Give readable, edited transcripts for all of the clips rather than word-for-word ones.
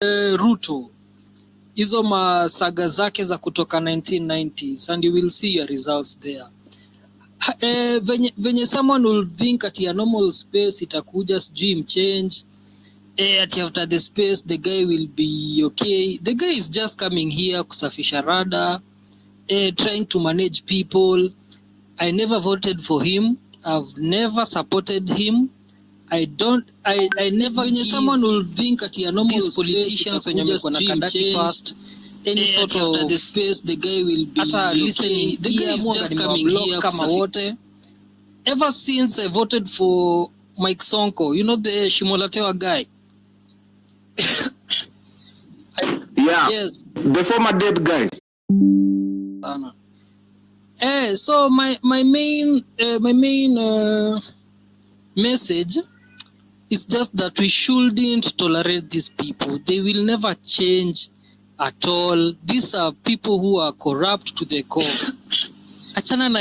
Ruto hizo masaga zake za kutoka 1990s and you will see your results there. Venye someone will think at a normal space itakuja sijui mchange at after the space the guy will be okay. The guy is just coming here kusafisha rada, trying to manage people. I never voted for him. I've never supported him. I never. When someone will think at a normal space, politicians when you're gonna conduct past any sort of the space, the guy will be listening. The guy is just coming here kama wote. Ever since I voted for Mike Sonko, you know the Shimolatewa guy. Yeah. Yes. The former dead guy. So my main message is just that we shouldn't tolerate these people. They will never change at all. These are people who are corrupt to the core. Achana na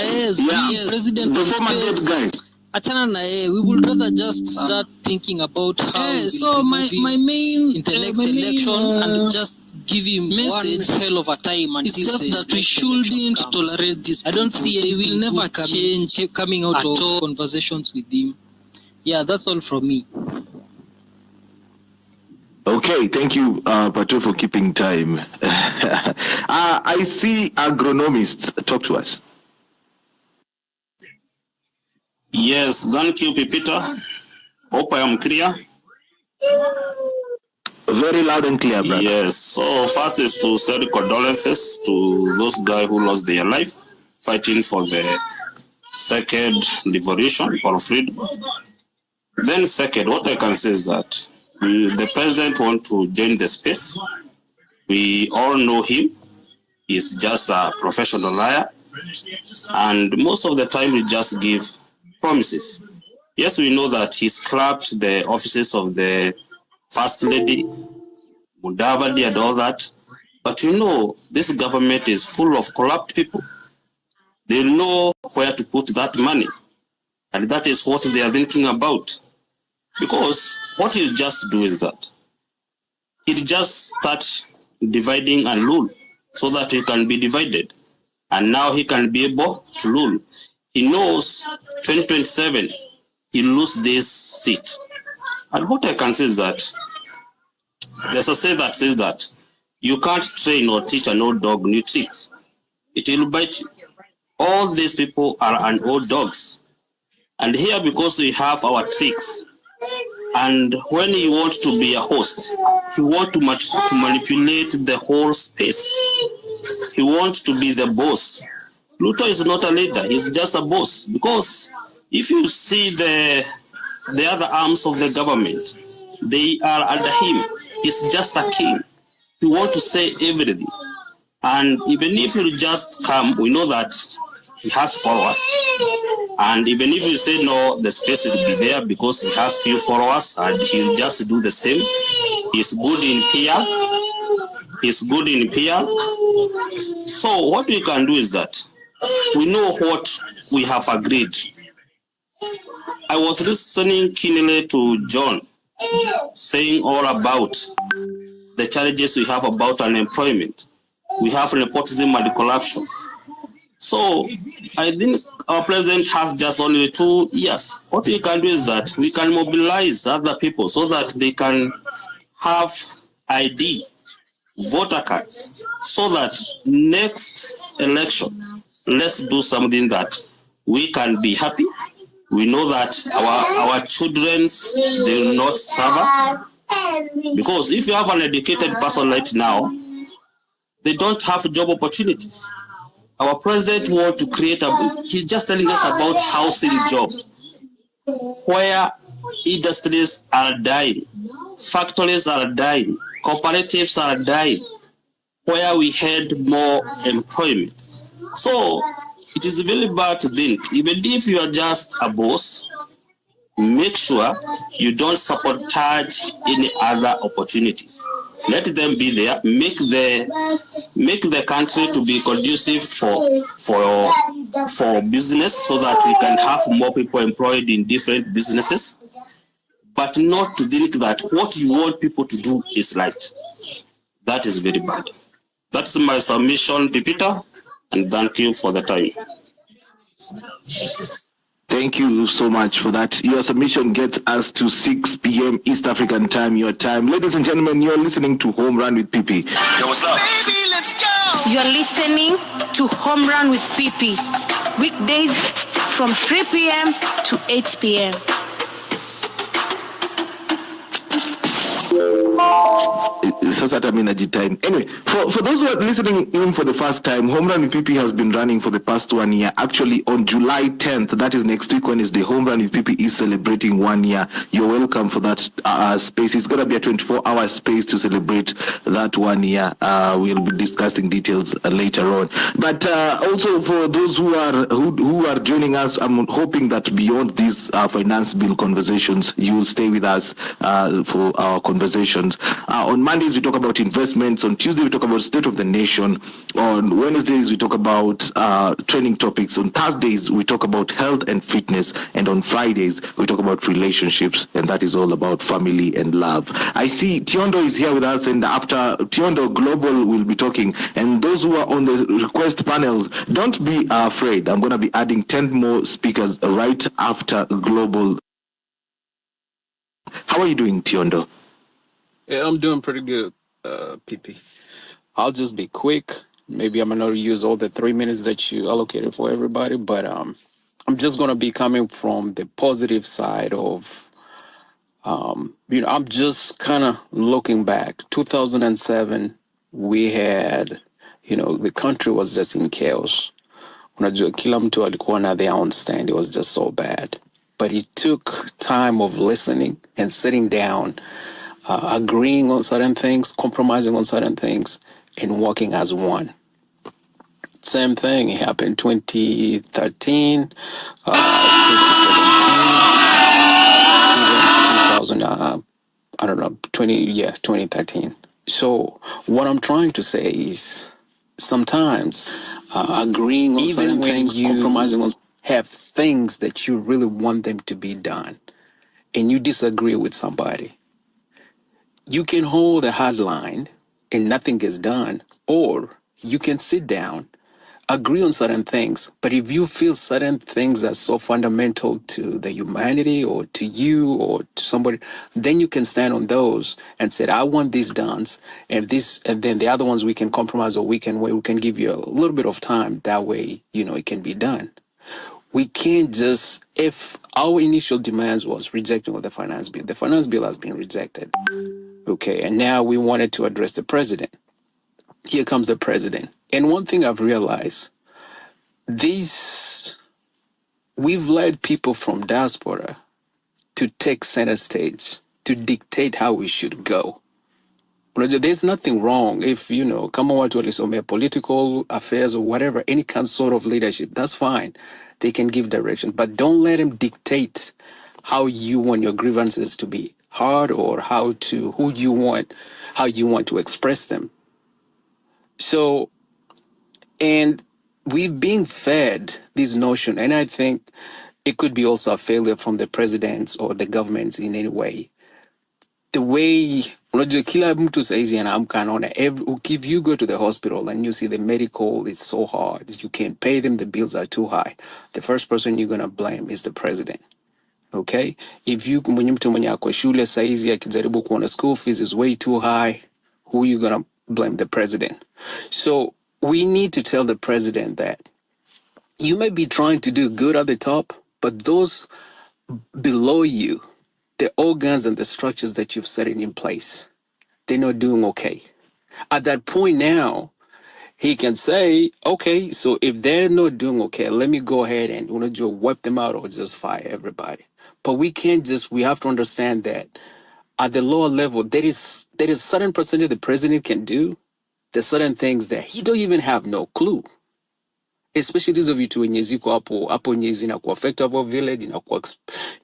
president the former dead guy. Achana na we would rather just start thinking about how so my main in the next election and just give him message hell of a time and it's just that we shouldn't tolerate this. I don't see they will never change coming out of conversations with him. Yeah, that's all from me. Okay, thank you, Pato, for keeping time. I see agronomists. Talk to us. Yes, thank you, Peter. Hope I am clear. Very loud and clear, brother. Yes, so first is to send condolences to those guys who lost their life fighting for the second liberation or freedom. Then second, what I can say is that the president wants to join the space. We all know him. He's just a professional liar. And most of the time he just gives promises. Yes, we know that he scrapped the offices of the First Lady, Mudavadi and all that. But you know, this government is full of corrupt people. They know where to put that money. And that is what they are thinking about. Because what you just do is that it just starts dividing and rule so that he can be divided. And now he can be able to rule. He knows 2027, he lose this seat. And what I can say is that there's a saying that says that you can't train or teach an old dog new tricks. It will bite you. All these people are an old dogs. And here, because we have our tricks, and when you want to be a host, you want to manipulate the whole space. He wants to be the boss. Ruto is not a leader, he's just a boss. Because if you see the other arms of the government, they are under him. He's just a king. He wants to say everything. And even if you just come, we know that he has followers. And even if you say no, the space will be there because he has few followers and he'll just do the same. He's good in PR. He's good in PR. So what we can do is that we know what we have agreed. I was listening keenly to John saying all about the challenges we have about unemployment. We have nepotism and corruption. So I think our president has just only 2 years. What we can do is that we can mobilize other people so that they can have ID, voter cards, so that next election, let's do something that we can be happy. We know that our children, they will not suffer. Because if you have an educated person right now, they don't have job opportunities. Our president wants to create he's just telling us about housing jobs, where industries are dying, factories are dying, cooperatives are dying, where we had more employment. So it is very bad to think, even if you are just a boss, make sure you don't sabotage any other opportunities. Let them be there. Make the country to be conducive for business, so that we can have more people employed in different businesses. but not to think that what you want people to do is right. That is very bad. That's my submission, Pipita, and thank you for the time. Thank you so much for that. Your submission gets us to 6 p.m. East African time, your time. Ladies and gentlemen, you're listening to Home Run with PP. Yo, what's up? Baby, let's go! You're listening to Home Run with PP. Weekdays from 3 p.m. to 8 p.m. Anyway, for those who are listening in for the first time, Home Run with PP has been running for the past 1 year. Actually, on July 10th, that is next week Wednesday, Home Run with PP is celebrating 1 year. You're welcome for that space. It's going to be a 24-hour space to celebrate that 1 year. We'll be discussing details later on. But also for those who are joining us, I'm hoping that beyond these finance bill conversations, you will stay with us for our conversations. On Mondays, we talk about investments. On Tuesday, we talk about state of the nation. On Wednesdays, we talk about training topics. On Thursdays, we talk about health and fitness. And on Fridays, we talk about relationships. And that is all about family and love. I see Tiondo is here with us. And after Tiondo, Global will be talking. And those who are on the request panels, don't be afraid. I'm going to be adding 10 more speakers right after Global. How are you doing, Tiondo? Yeah, I'm doing pretty good, PP. I'll just be quick. Maybe I'm gonna use all the 3 minutes that you allocated for everybody, but I'm just gonna be coming from the positive side of, I'm just kind of looking back. 2007, we had, the country was just in chaos. Unajua kila mtu alikuwa na their own stand. It was just so bad. But it took time of listening and sitting down, agreeing on certain things, compromising on certain things, and working as one. Same thing happened 2013, 2017, 2013. So what I'm trying to say is sometimes agreeing on certain things, compromising on, have things that you really want them to be done, and you disagree with somebody. You can hold a hard line and nothing is done, or you can sit down, agree on certain things. But if you feel certain things are so fundamental to the humanity or to you or to somebody, then you can stand on those and say, I want these done, and then the other ones we can compromise, or we can give you a little bit of time. That way, it can be done. We can't just, if our initial demands was rejecting of the finance bill has been rejected. Okay, and now we wanted to address the president. Here comes the president. And one thing I've realized, we've led people from diaspora to take center stage, to dictate how we should go. There's nothing wrong if, come on to some political affairs or whatever, any kind sort of leadership, that's fine. They can give direction, but don't let them dictate how you want your grievances to be hard, or how you want to express them. So, and we've been fed this notion, and I think it could be also a failure from the presidents or the governments in any way. The way, kila mtu saizi anaamka anaona, if you go to the hospital and you see the medical is so hard, you can't pay them, the bills are too high, the first person you're going to blame is the president. Okay, if you mtu mwenye ako shule saizi akijaribu kuona school fees is way too high, who are you gonna blame? The president. So we need to tell the president that you may be trying to do good at the top, but those below you, the organs and the structures that you've set in place, they're not doing okay. At that point now, he can say, okay, so if they're not doing okay, let me go ahead and wipe them out or just fire everybody. But we have to understand that at the lower level, there is certain percentage the president can do. There's certain things that he don't even have no clue. Especially these of you tu wenye ziko hapo nyezi inakuaffect hapo village,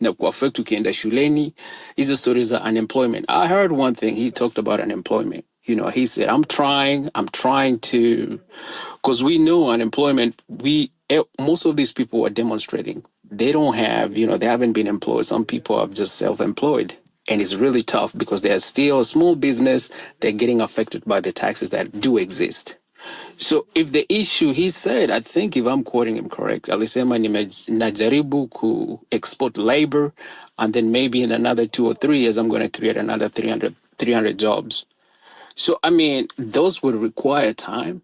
inakuaffect ukienda shuleni. Hizo stories are unemployment. I heard one thing, he talked about unemployment. He said, I'm trying to, because we know unemployment, most of these people are demonstrating. They don't have, they haven't been employed. Some people are just self-employed. And it's really tough because they're still a small business. They're getting affected by the taxes that do exist. So if the issue, he said, I think if I'm quoting him correct, alisema najaribu ku export labor, and then maybe in another 2 or 3 years, I'm going to create another 300 jobs. So, I mean, those would require time,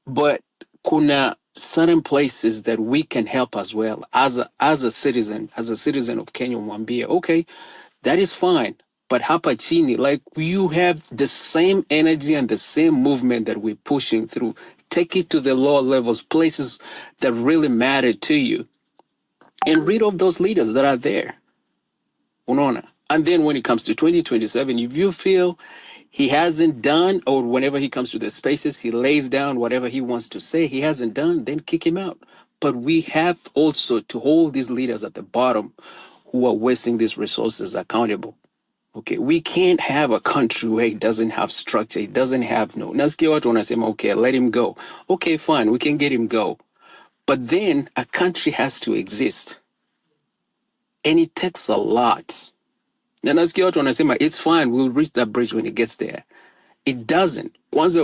but kuna certain places that we can help as well as a citizen of Kenya, mwambie, okay, that is fine. But hapa chini, like you have the same energy and the same movement that we're pushing through. Take it to the lower levels, places that really matter to you, and rid of those leaders that are there. Unaona? And then when it comes to 2027, if you feel he hasn't done, or whenever he comes to the spaces, he lays down whatever he wants to say, he hasn't done, then kick him out. But we have also to hold these leaders at the bottom who are wasting these resources accountable. Okay, we can't have a country where it doesn't have structure, it doesn't have no. Nasikia watu wanasema, okay, let him go. Okay, fine, we can get him go. But then a country has to exist. And it takes a lot. Na nasikia watu wanasema, it's fine, we'll reach that bridge when it gets there. It doesn't. Kwanza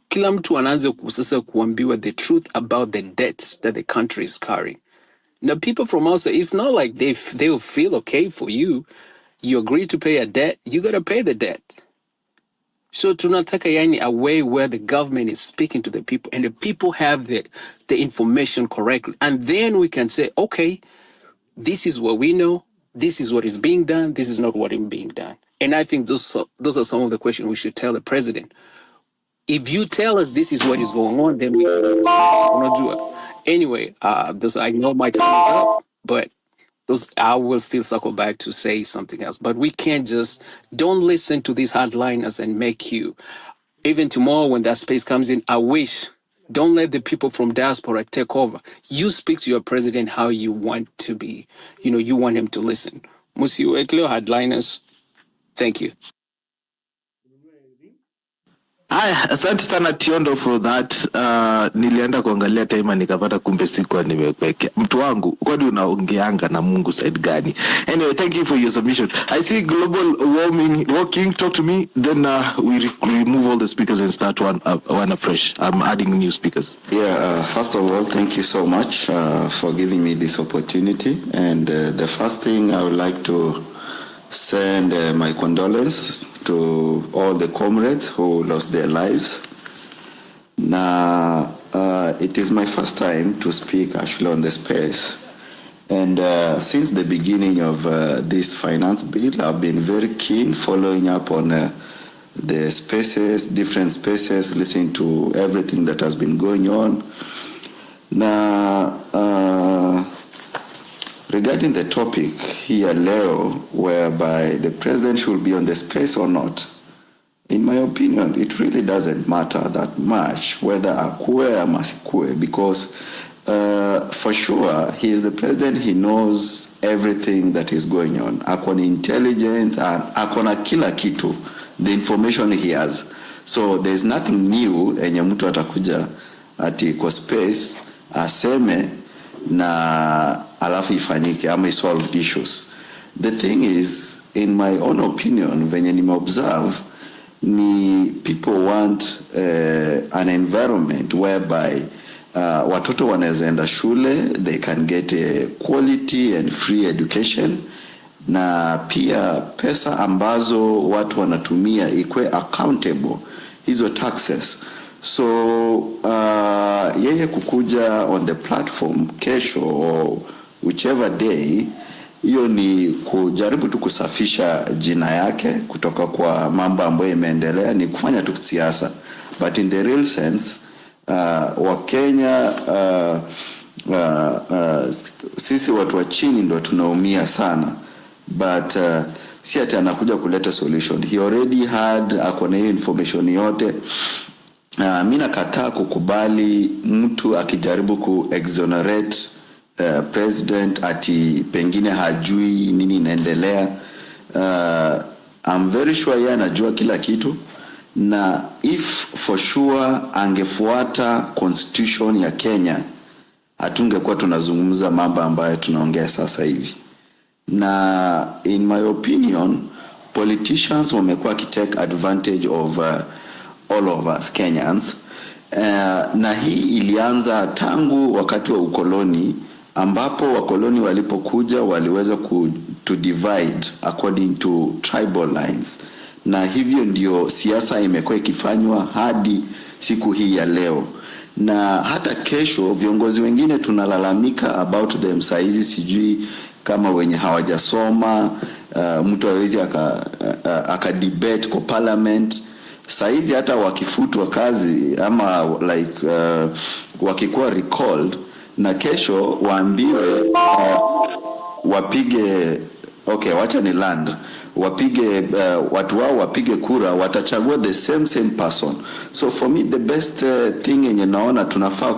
kila mtu anaanza sasa kuambiwa the truth about the debt that the country is carrying. Now, people from outside, it's not like they will feel okay for you. You agree to pay a debt, you got to pay the debt. So tunataka yani a way where the government is speaking to the people and the people have the information correctly. And then we can say, okay, this is what we know. This is what is being done. This is not what is being done. And I think those are some of the questions we should tell the president. If you tell us this is what is going on, then we cannot do it. Anyway, I know my time is up, but I will still circle back to say something else. But we can't don't listen to these hardliners and make you. Even tomorrow when that space comes in, I wish, don't let the people from diaspora take over. You speak to your president how you want to be. You want him to listen. Musiwekele hardliners. Thank you. Aya, asante sana Tiondo for that. Nilienda kuangalia time nikapata kumbe sikuwa nimeweka. Mtu wangu, kwani unaongeanga na Mungu side gani? Anyway, thank you for your submission. I see global warming working. Talk to me. Then we remove all the speakers and start one afresh. I'm adding new speakers. Yeah, first of all, thank you so much for giving me this opportunity. And the first thing I would like to send my condolences to all the comrades who lost their lives. Now, it is my first time to speak actually on the space. And since the beginning of this finance bill, I've been very keen following up on the spaces, different spaces, listening to everything that has been going on. Now, regarding the topic here, Leo, whereby the president should be on the space or not, in my opinion, it really doesn't matter that much whether akue or masikue, because for sure, he is the president, he knows everything that is going on. Akona intelligence and akona kila kitu, the information he has. So there's nothing new enye mtu atakuja ati kwa space, aseme, na alafu ifanyike ama solve issues. The thing is, in my own opinion, venye nimeobserve, ni people want an environment whereby watoto wanaweza enda shule, they can get a quality and free education, na pia pesa ambazo watu wanatumia ikwe accountable, hizo taxes. So yeye kukuja on the platform kesho or whichever day, hiyo ni kujaribu tu kusafisha jina yake kutoka kwa mambo ambayo imeendelea, ni kufanya tu siasa. But in the real sense, wa Kenya, sisi watu wa chini ndo tunaumia sana. But si ati anakuja kuleta solution. He already had akona hiyo information yote. Mimi nakataa kukubali mtu akijaribu ku-exonerate president ati pengine hajui nini inaendelea. I'm very sure yeye anajua kila kitu, na if for sure angefuata constitution ya Kenya, hatungekuwa tunazungumza mambo ambayo tunaongea sasa hivi. na in my opinion politicians wamekuwa kitake advantage of all of us Kenyans. Na hii ilianza tangu wakati wa ukoloni, ambapo wakoloni walipokuja waliweza to divide according to tribal lines, na hivyo ndio siasa imekuwa ikifanywa hadi siku hii ya leo. Na hata kesho viongozi wengine tunalalamika about them saizi, sijui kama wenye hawajasoma, mtu hawezi aka debate kwa parliament. Saizi hata wakifutwa kazi ama like wakikuwa recalled, na kesho waambiwe wapige wacha ni land, wapige watu wao wapige kura, watachagua the same person. So for me the best thing yenye naona tunafaa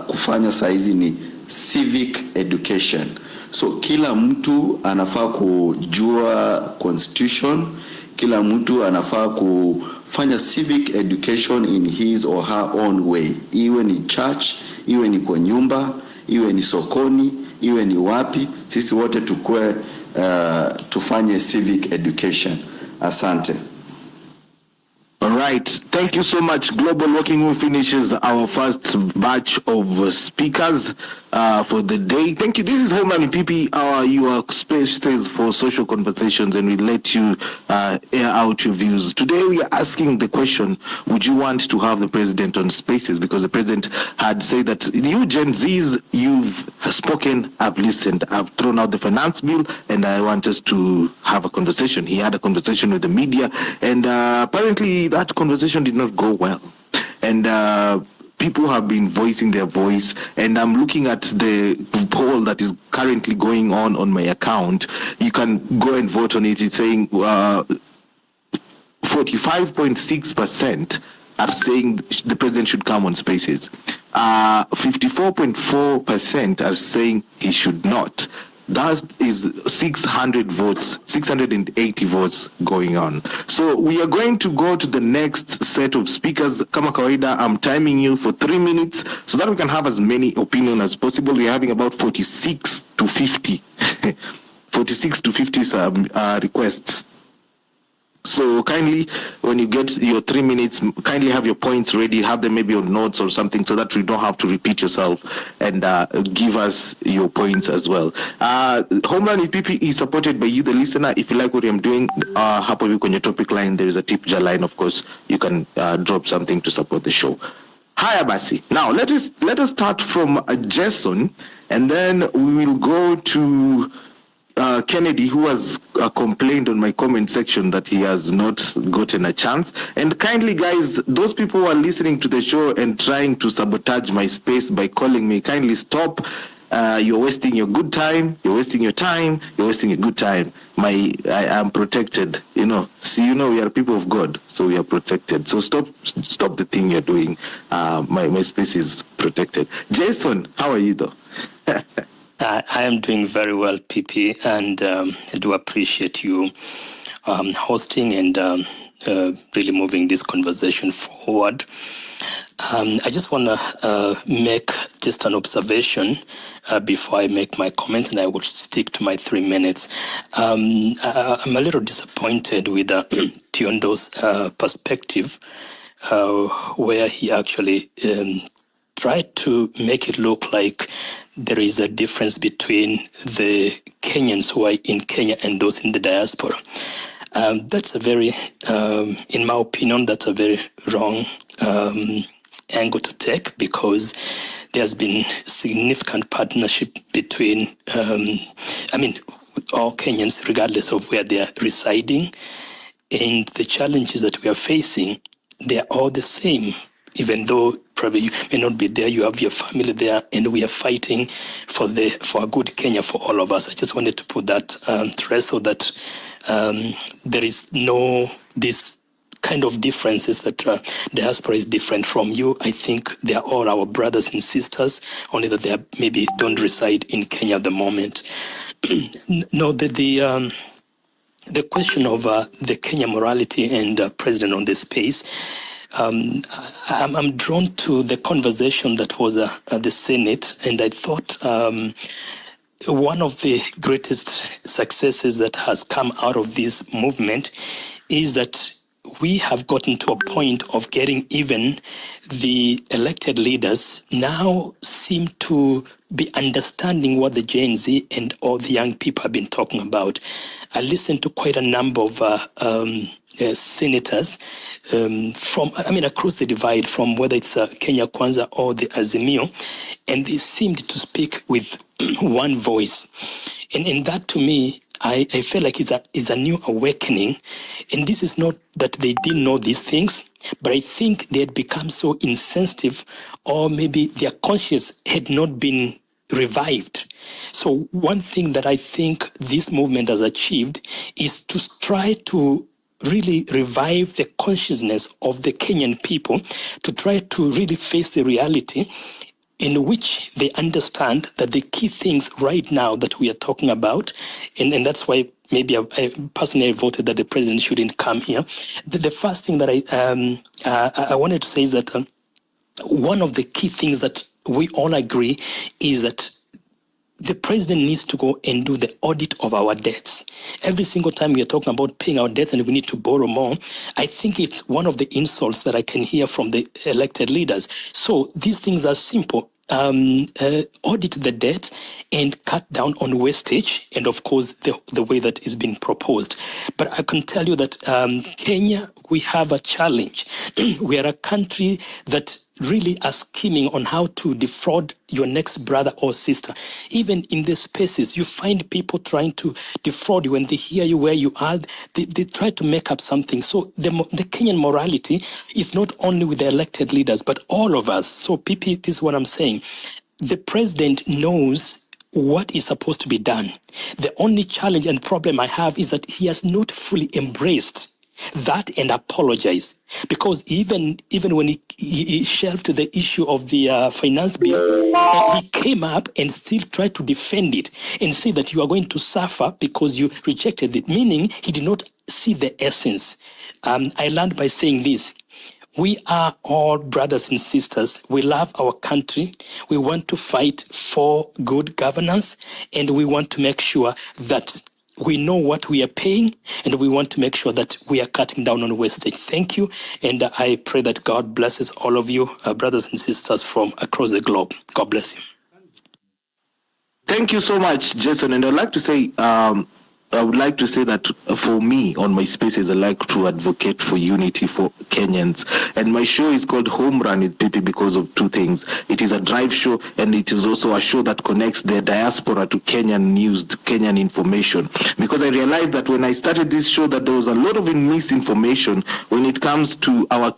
kufanya saizi ni civic education. So kila mtu anafaa kujua constitution, kila mtu anafaa kufanya civic education in his or her own way, iwe ni church, iwe ni kwa nyumba, iwe ni sokoni, iwe ni wapi, sisi wote tukue tufanye civic education. Asante. All right. Thank you so much. Global Working Group finishes our first batch of speakers for the day. Thank you. This is Homeland PP, your spaces for social conversations, and we let you air out your views. Today we are asking the question, would you want to have the president on spaces? Because the president had said that you Genzs, you've spoken, I've listened, I've thrown out the finance bill, and I want us to have a conversation. He had a conversation with the media, and apparently that conversation did not go well, and people have been voicing their voice. And I'm looking at the poll that is currently going on my account. You can go and vote on it. It's saying 45.6% are saying the president should come on spaces. 54.4% are saying he should not. That is 600 votes, 680 votes going on. So we are going to go to the next set of speakers. Kama kawaida, I'm timing you for 3 minutes so that we can have as many opinions as possible. We're having about 46 to 50, 46 to 50 requests. So kindly, when you get your 3 minutes, kindly have your points ready, have them maybe on notes or something so that you don't have to repeat yourself, and give us your points as well. Homeland PP is supported by you, the listener. If you like what I'm doing, hapo hivi kwenye topic line, there is a tip jar line, of course. You can drop something to support the show. Haya basi. Now, let us start from Jason, and then we will go to Kennedy, who has complained on my comment section that he has not gotten a chance. And kindly, guys, those people who are listening to the show and trying to sabotage my space by calling me, kindly stop. You're wasting your good time. You're wasting your time. You're wasting a good time. I am protected. We are people of God, so we are protected. So stop the thing you're doing. My space is protected. Jason, how are you though? I am doing very well, PP, and I do appreciate you hosting and really moving this conversation forward. I just want to make just an observation before I make my comments, and I will stick to my 3 minutes. I'm a little disappointed with Tiondo's perspective, where he actually tried to make it look like there is a difference between the Kenyans who are in Kenya and those in the diaspora. That's a very, in my opinion, that's a very wrong angle to take, because there's been significant partnership between, all Kenyans, regardless of where they are residing, and the challenges that we are facing, they are all the same. Even though probably you may not be there, you have your family there, and we are fighting for a good Kenya for all of us. I just wanted to put that to rest, so that there is no this kind of differences that diaspora is different from you. I think they are all our brothers and sisters, only that they maybe don't reside in Kenya at the moment. No, the question of the Kenya morality and president on the space. I'm drawn to the conversation that was at the Senate, and I thought one of the greatest successes that has come out of this movement is that we have gotten to a point of getting even the elected leaders now seem to be understanding what the Gen Z and all the young people have been talking about. I listened to quite a number of senators from, across the divide, from whether it's Kenya Kwanza or the Azimio, and they seemed to speak with one voice. And that, to me, I feel like it's a new awakening. And this is not that they didn't know these things, but I think they had become so insensitive, or maybe their conscience had not been revived. So one thing that I think this movement has achieved is to try to really revive the consciousness of the Kenyan people, to try to really face the reality in which they understand that the key things right now that we are talking about, and that's why maybe I personally voted that the president shouldn't come here. The first thing that I wanted to say is that one of the key things that we all agree is that the president needs to go and do the audit of our debts. Every single time we are talking about paying our debts and we need to borrow more, I think it's one of the insults that I can hear from the elected leaders. So these things are simple. Audit the debt and cut down on wastage, and of course the way that is being proposed. But I can tell you that Kenya, we have a challenge. We are a country that really are scheming on how to defraud your next brother or sister. Even in the spaces, you find people trying to defraud you. When they hear you where you are, they try to make up something. So the Kenyan morality is not only with the elected leaders, but all of us. So PP, this is what I'm saying. The president knows what is supposed to be done. The only challenge and problem I have is that he has not fully embraced that and apologize, because even when he shelved the issue of the finance bill, he came up and still tried to defend it and say that you are going to suffer because you rejected it, meaning he did not see the essence. I learned by saying this: we are all brothers and sisters. We love our country. We want to fight for good governance, and we want to make sure that we know what we are paying, and we want to make sure that we are cutting down on wastage. Thank you, and I pray that God blesses all of you, brothers and sisters from across the globe. God bless you. Thank you so much, Jason. And I'd like to say, I would like to say that for me, on my spaces, I like to advocate for unity for Kenyans. And my show is called Home Run with Pipi because of two things. It is a drive show, and it is also a show that connects the diaspora to Kenyan news, to Kenyan information. Because I realized that when I started this show, that there was a lot of misinformation when it comes to our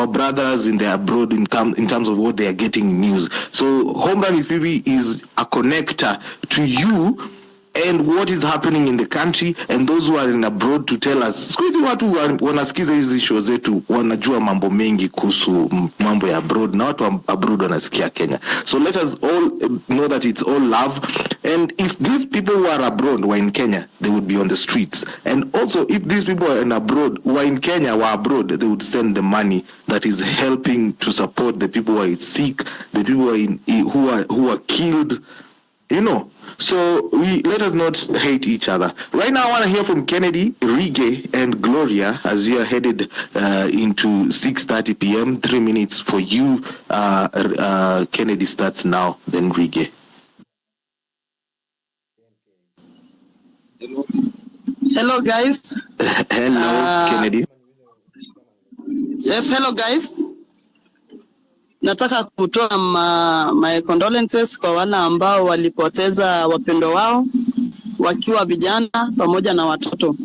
brothers in the abroad in terms of what they are getting news. So Home Run with Pipi is a connector to you and what is happening in the country, and those who are in abroad to tell us. Siku hizi watu wanasikiza hizi show zetu wanajua mambo mengi kuhusu mambo ya abroad, na watu abroad wanasikia Kenya. So let us all know that it's all love, and if these people who are abroad were in Kenya, they would be on the streets. And also, if these people are in abroad who are in Kenya were abroad, they would send the money that is helping to support the people who are sick, the people who are killed, you know. So let us not hate each other. Right now, I want to hear from Kennedy, Rige, and Gloria as you are headed into 6:30 p.m. 3 minutes for you. Kennedy starts now, then Rige. Hello, guys. Hello, Kennedy. Yes, hello, guys. Nataka kutoa my condolences kwa wale ambao walipoteza wapendo wao wakiwa vijana pamoja na watoto.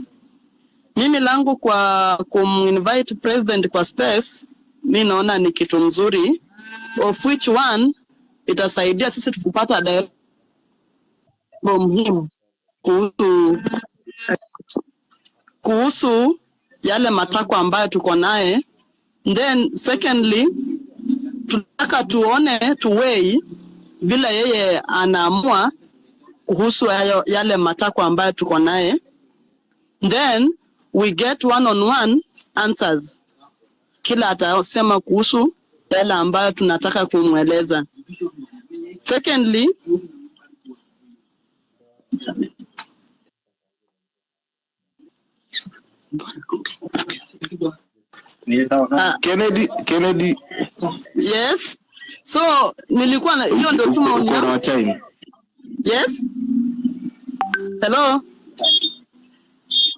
Mimi langu kwa kuminvite president kwa space, mimi naona ni kitu mzuri, of which one itasaidia sisi kupata dialogue muhimu kuhusu yale matakwa ambayo tuko naye. Then secondly, tunataka tuwei vile yeye anaamua kuhusu yale matakwa ambayo tuko naye. Then we get one-on-one answers. Kila atasema kuhusu yale ambayo tunataka kumweleza. Secondly, Kennedy. Yes. So nilikuwa na hiyo ndio tu maoni yangu. Time. Yes. Hello.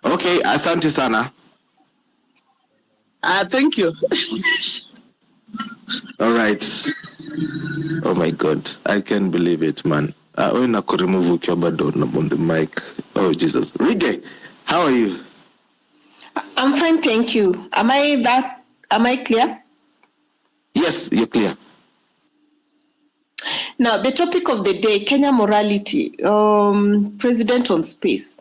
Okay, asante sana. Thank you. All right. Oh my God, I can't believe it, man. When I could remove Ukyoba on the mic. Oh Jesus. Rige, how are you? I'm fine, thank you. Am I clear? Yes, you're clear. Now, the topic of the day, Kenya morality, president on space.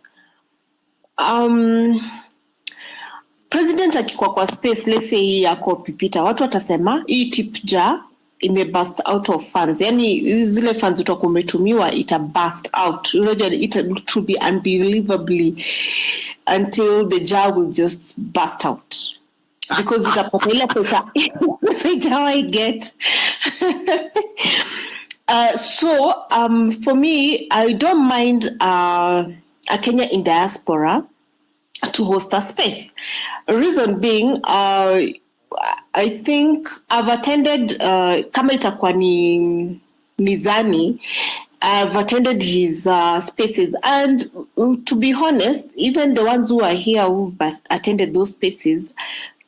President akikuwa kwa space, let's say hii yako pipita, watu watasema hii tip jar burst out of funds. Yani zile funds utakuwa umetumiwa ita burst out. Unajua it will be unbelievably until the jar will just burst out. Because itapata ile pesa I get. So for me, I don't mind a Kenya in diaspora to host a space. Reason being, I think I've attended kama itakuwa ni mizani, I've attended his spaces, and to be honest, even the ones who are here who've attended those spaces,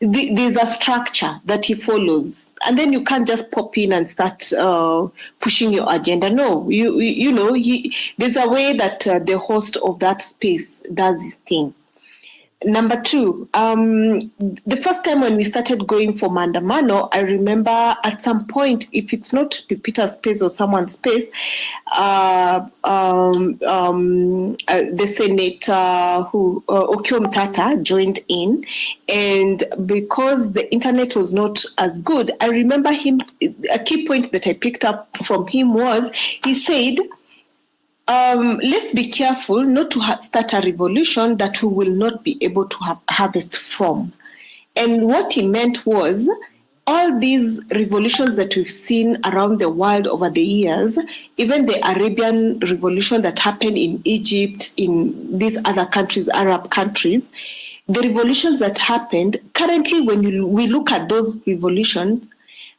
there's a structure that he follows, and then you can't just pop in and start pushing your agenda. No, you know, there's a way that the host of that space does his thing. Number two, the first time when we started going for Mandamano, I remember at some point, if it's not Peter's space or someone's space, the senator Okiom Tata joined in, and because the internet was not as good, I remember him, a key point that I picked up from him was, he said, let's be careful not to start a revolution that we will not be able to harvest from. And what he meant was, all these revolutions that we've seen around the world over the years, even the Arabian revolution that happened in Egypt, in these other countries, Arab countries, the revolutions that happened, currently when we look at those revolutions,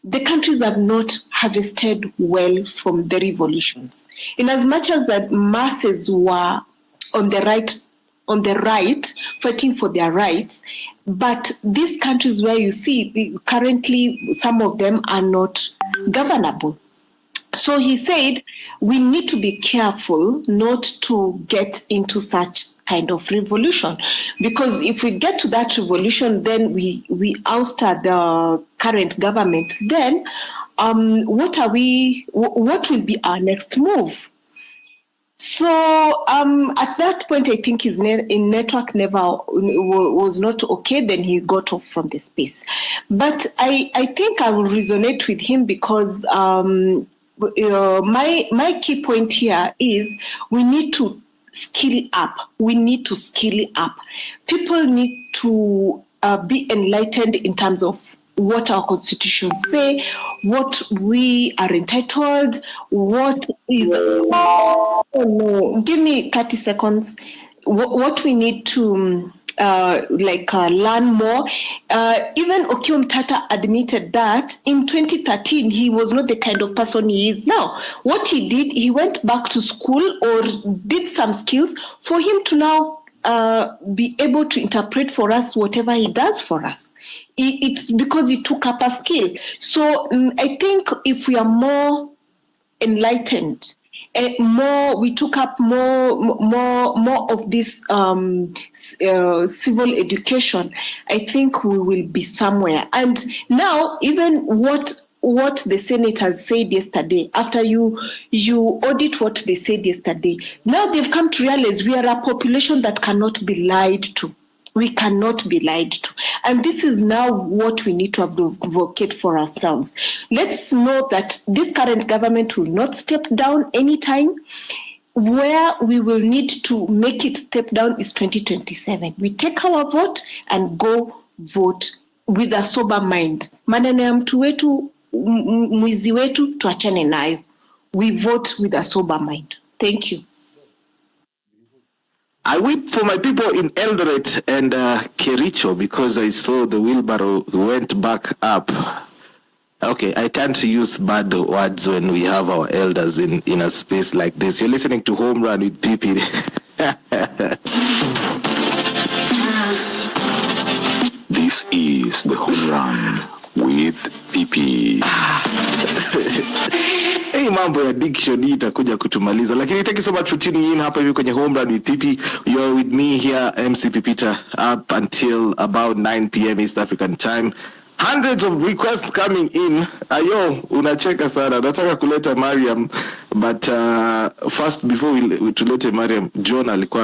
the countries have not harvested well from the revolutions. In as much as the masses were on the right, fighting for their rights, but these countries where you see currently some of them are not governable. So he said, we need to be careful not to get into such kind of revolution, because if we get to that revolution, then we ouster the current government. Then, what will be our next move? So at that point, I think his network was not okay. Then he got off from the space. But I think I will resonate with him because my key point here is we need to skill up. We need to skill up. People need to be enlightened in terms of what our constitution say, what we are entitled, what is... Oh no, give me 30 seconds. What we need to learn more. Even Okiom Tata admitted that in 2013 he was not the kind of person he is now. What he did, he went back to school or did some skills for him to now be able to interpret for us whatever he does for us. It's because he took up a skill. So I think if we are more enlightened, we took up more of this civil education, I think we will be somewhere. And now, even what the senators said yesterday, after you audit what they said yesterday, now they've come to realize we are a population that cannot be lied to. We cannot be lied to. And this is now what we need to advocate for ourselves. Let's know that this current government will not step down anytime. Where we will need to make it step down is 2027. We take our vote and go vote with a sober mind. Maneno ya mtu wetu, mwizi wetu, tuachane nayo. We vote with a sober mind. Thank you. I weep for my people in Eldoret and Kericho because I saw the wheelbarrow went back up. Okay, I can't use bad words when we have our elders in a space like this. You're listening to Home Run with PP. This is the Home Run with PP. Hey, mambo ya diction hii itakuja kutumaliza, lakini thank you so much for tuning in hapa hivi kwenye Home Run with PP. You're with me here, MC Peter, up until about 9 p.m. East African time. Hundreds of requests coming in. Ayo, unacheka sana. Nataka kuleta Mariam, but first before we tulete Mariam, John alikuwa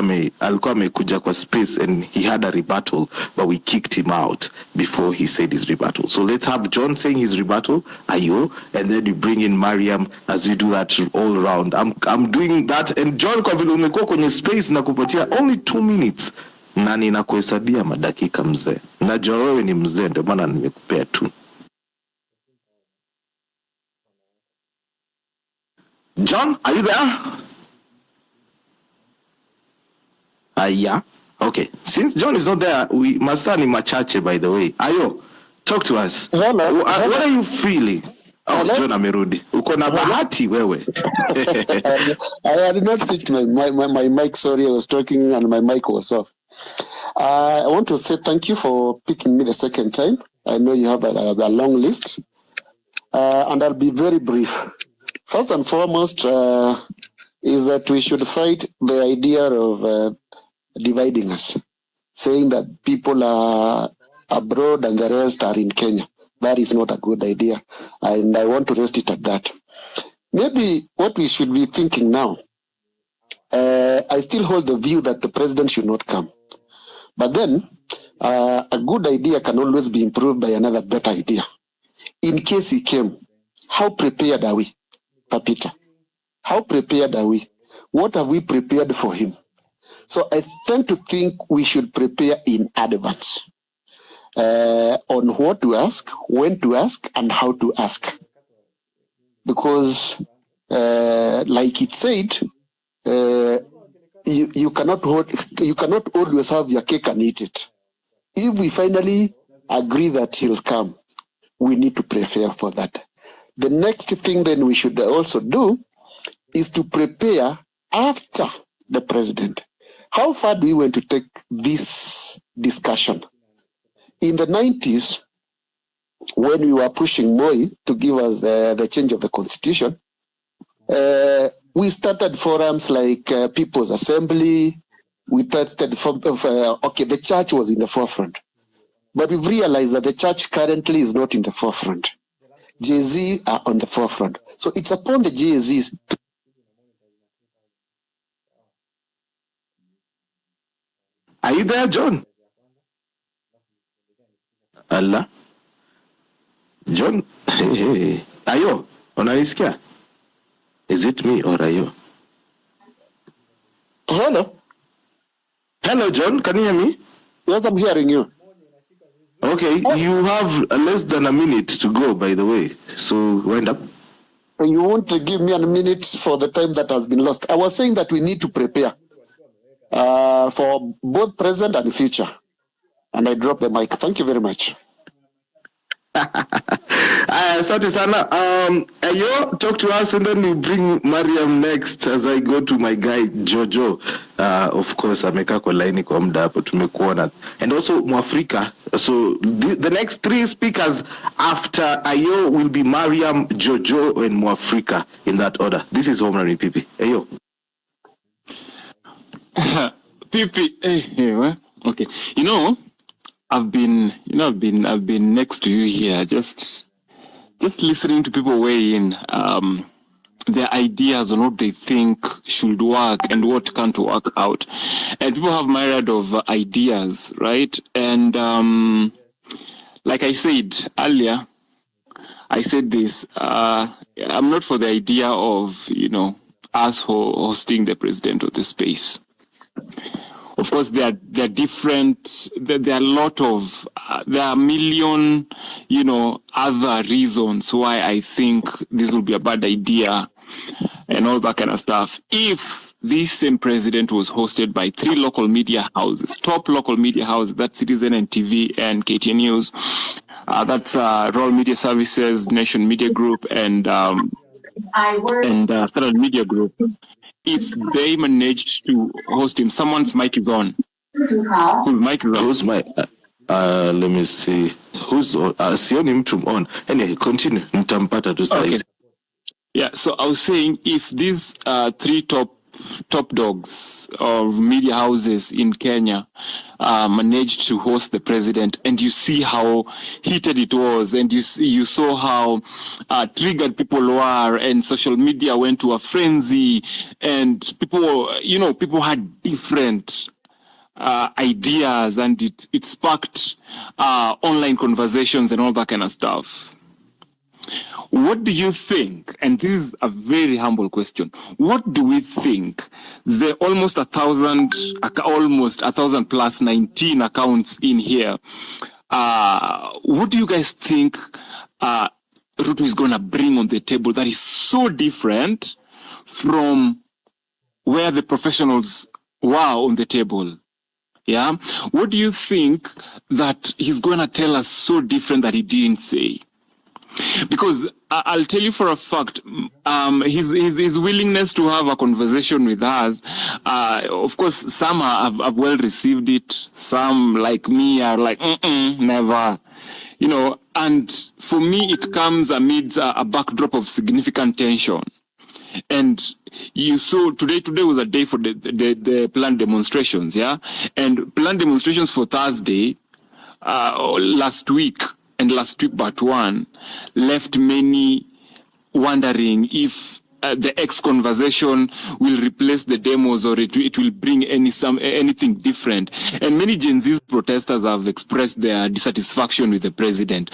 amekuja kwa space and he had a rebuttal, but we kicked him out before he said his rebuttal. So let's have John saying his rebuttal, Ayo, and then we bring in Mariam as we do that all around. I'm doing that, and John, kwa vile umekuwa kwenye space na kupatia only 2 minutes. Na ninakuhesabia madakika mzee. Najua wewe ni mzee, ndio maana nimekupea tu. John, are you there? Yeah. Okay. Since John is not there, we must ni machache, by the way. Ayo, talk to us. Hello. What are you feeling? Oh, John amerudi. Uko na bahati wewe. I did not switch my mic, sorry, I was talking and my mic was off. I want to say thank you for picking me the second time. I know you have a long list. And I'll be very brief. First and foremost is that we should fight the idea of dividing us, saying that people are abroad and the rest are in Kenya. That is not a good idea, and I want to rest it at that. Maybe what we should be thinking now, I still hold the view that the president should not come. But then, a good idea can always be improved by another better idea. In case he came, how prepared are we, Papita? How prepared are we? What have we prepared for him? So I tend to think we should prepare in advance. On what to ask, when to ask, and how to ask. Because, like it said, you cannot always have your cake and eat it. If we finally agree that he'll come, we need to prepare for that. The next thing then we should also do is to prepare after the president. How far do we want to take this discussion? In the 90s, when we were pushing Moi to give us the change of the constitution, we started forums like People's Assembly. We started the church was in the forefront. But we've realized that the church currently is not in the forefront. JZ are on the forefront. So it's upon the JZs. Are you there, John? Allah. John, hey. Ayo, unanisikia? Is it me or Ayo? Hello. Hello, John, can you hear me? Yes, I'm hearing you. Okay, you have less than a minute to go, by the way. So, wind up. You want to give me a minute for the time that has been lost. I was saying that we need to prepare for both present and future. And I drop the mic. Thank you very much. Asante sana. Ayo, talk to us and then we bring Mariam next as I go to my guy Jojo. Of course, ameka kwa laini kwa muda hapo tumekuona. And also Mwafrika. So the next 3 speakers after Ayo will be Mariam, Jojo and Mwafrika in that order. This is Home Run with Pipi. Ayo. Pipi, hey, okay. I've been next to you here, just listening to people weigh in their ideas on what they think should work and what can't work out. And people have myriad of ideas, right? And like I said earlier, I said this, I'm not for the idea of, us hosting the president of the space. Of course, there are different, there are a lot of, there are a million, other reasons why I think this will be a bad idea and all that kind of stuff. If this same president was hosted by 3 local media houses, top local media houses, that's Citizen and TV and KTN News. That's Royal Media Services, Nation Media Group, and Standard Media Group. If they managed to host him, someone's mic is on. Whose mic is on? Who's my? Let me see. Who's on? Sioni mtu on. Anyway, continue. Nitampata tu sasa. Okay. Yeah, so I was saying, if these 3 top dogs of media houses in Kenya managed to host the president, and you see how heated it was, and you saw how triggered people were, and social media went to a frenzy, and people had different ideas, and it sparked online conversations and all that kind of stuff. What do you think? And this is a very humble question. What do we think the almost 1,000 plus 19 accounts in here? What do you guys think Ruto is going to bring on the table that is so different from where the professionals were on the table? Yeah. What do you think that he's going to tell us so different that he didn't say? Because I'll tell you for a fact, his willingness to have a conversation with us, of course, some have well received it. Some, like me, are like, never. And for me, it comes amidst a backdrop of significant tension. And you saw today was a day for the planned demonstrations, yeah? And planned demonstrations for Thursday, last week but one, left many wondering if the X conversation will replace the demos, or it will bring anything different. And many Genzs protesters have expressed their dissatisfaction with the president.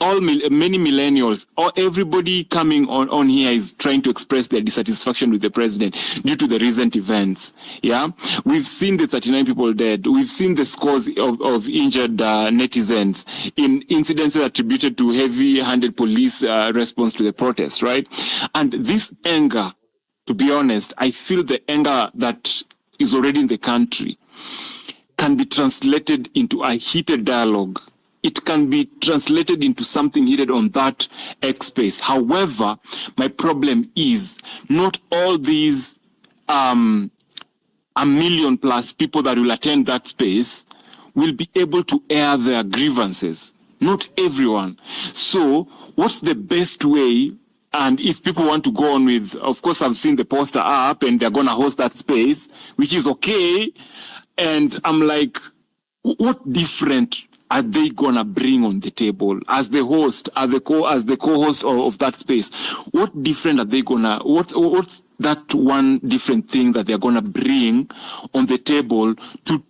Many millennials, everybody coming on here is trying to express their dissatisfaction with the president due to the recent events. Yeah, we've seen the 39 people dead. We've seen the scores of injured netizens in incidents attributed to heavy-handed police response to the protests, right? And this anger, to be honest, I feel the anger that is already in the country can be translated into a heated dialogue. It can be translated into something heated on that X space. However, my problem is not all these 1 million plus people that will attend that space will be able to air their grievances. Not everyone. So what's the best way? And if people want to go on with, of course, I've seen the poster up and they're going to host that space, which is okay. And I'm like, what different are they gonna bring on the table as the host, as the co-host of that space? What different are they gonna? What's that one different thing that they're gonna bring on the table to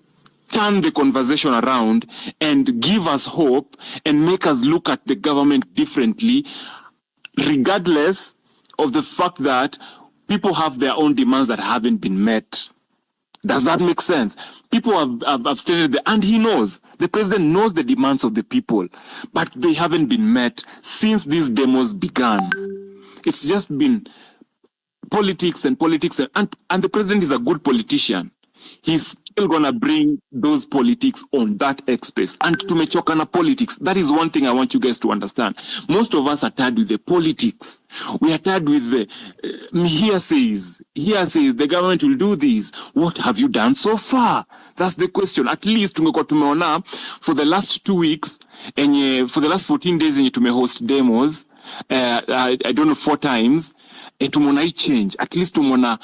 turn the conversation around and give us hope and make us look at the government differently, regardless of the fact that people have their own demands that haven't been met? Does that make sense? People have stated and he knows, the president knows the demands of the people, but they haven't been met since these demos began. It's just been politics, and the president is a good politician. He's still gonna bring those politics on that X space. And tumechokana politics, that is one thing I want you guys to understand. Most of us are tired with the politics. We are tired with the hearsays, the government will do this. What have you done so far? That's the question. At least tumekuwa tumeona for the last 2 weeks, and for the last 14 days, and tumehost demos, I don't know, 4 times, tumona change. At least tumona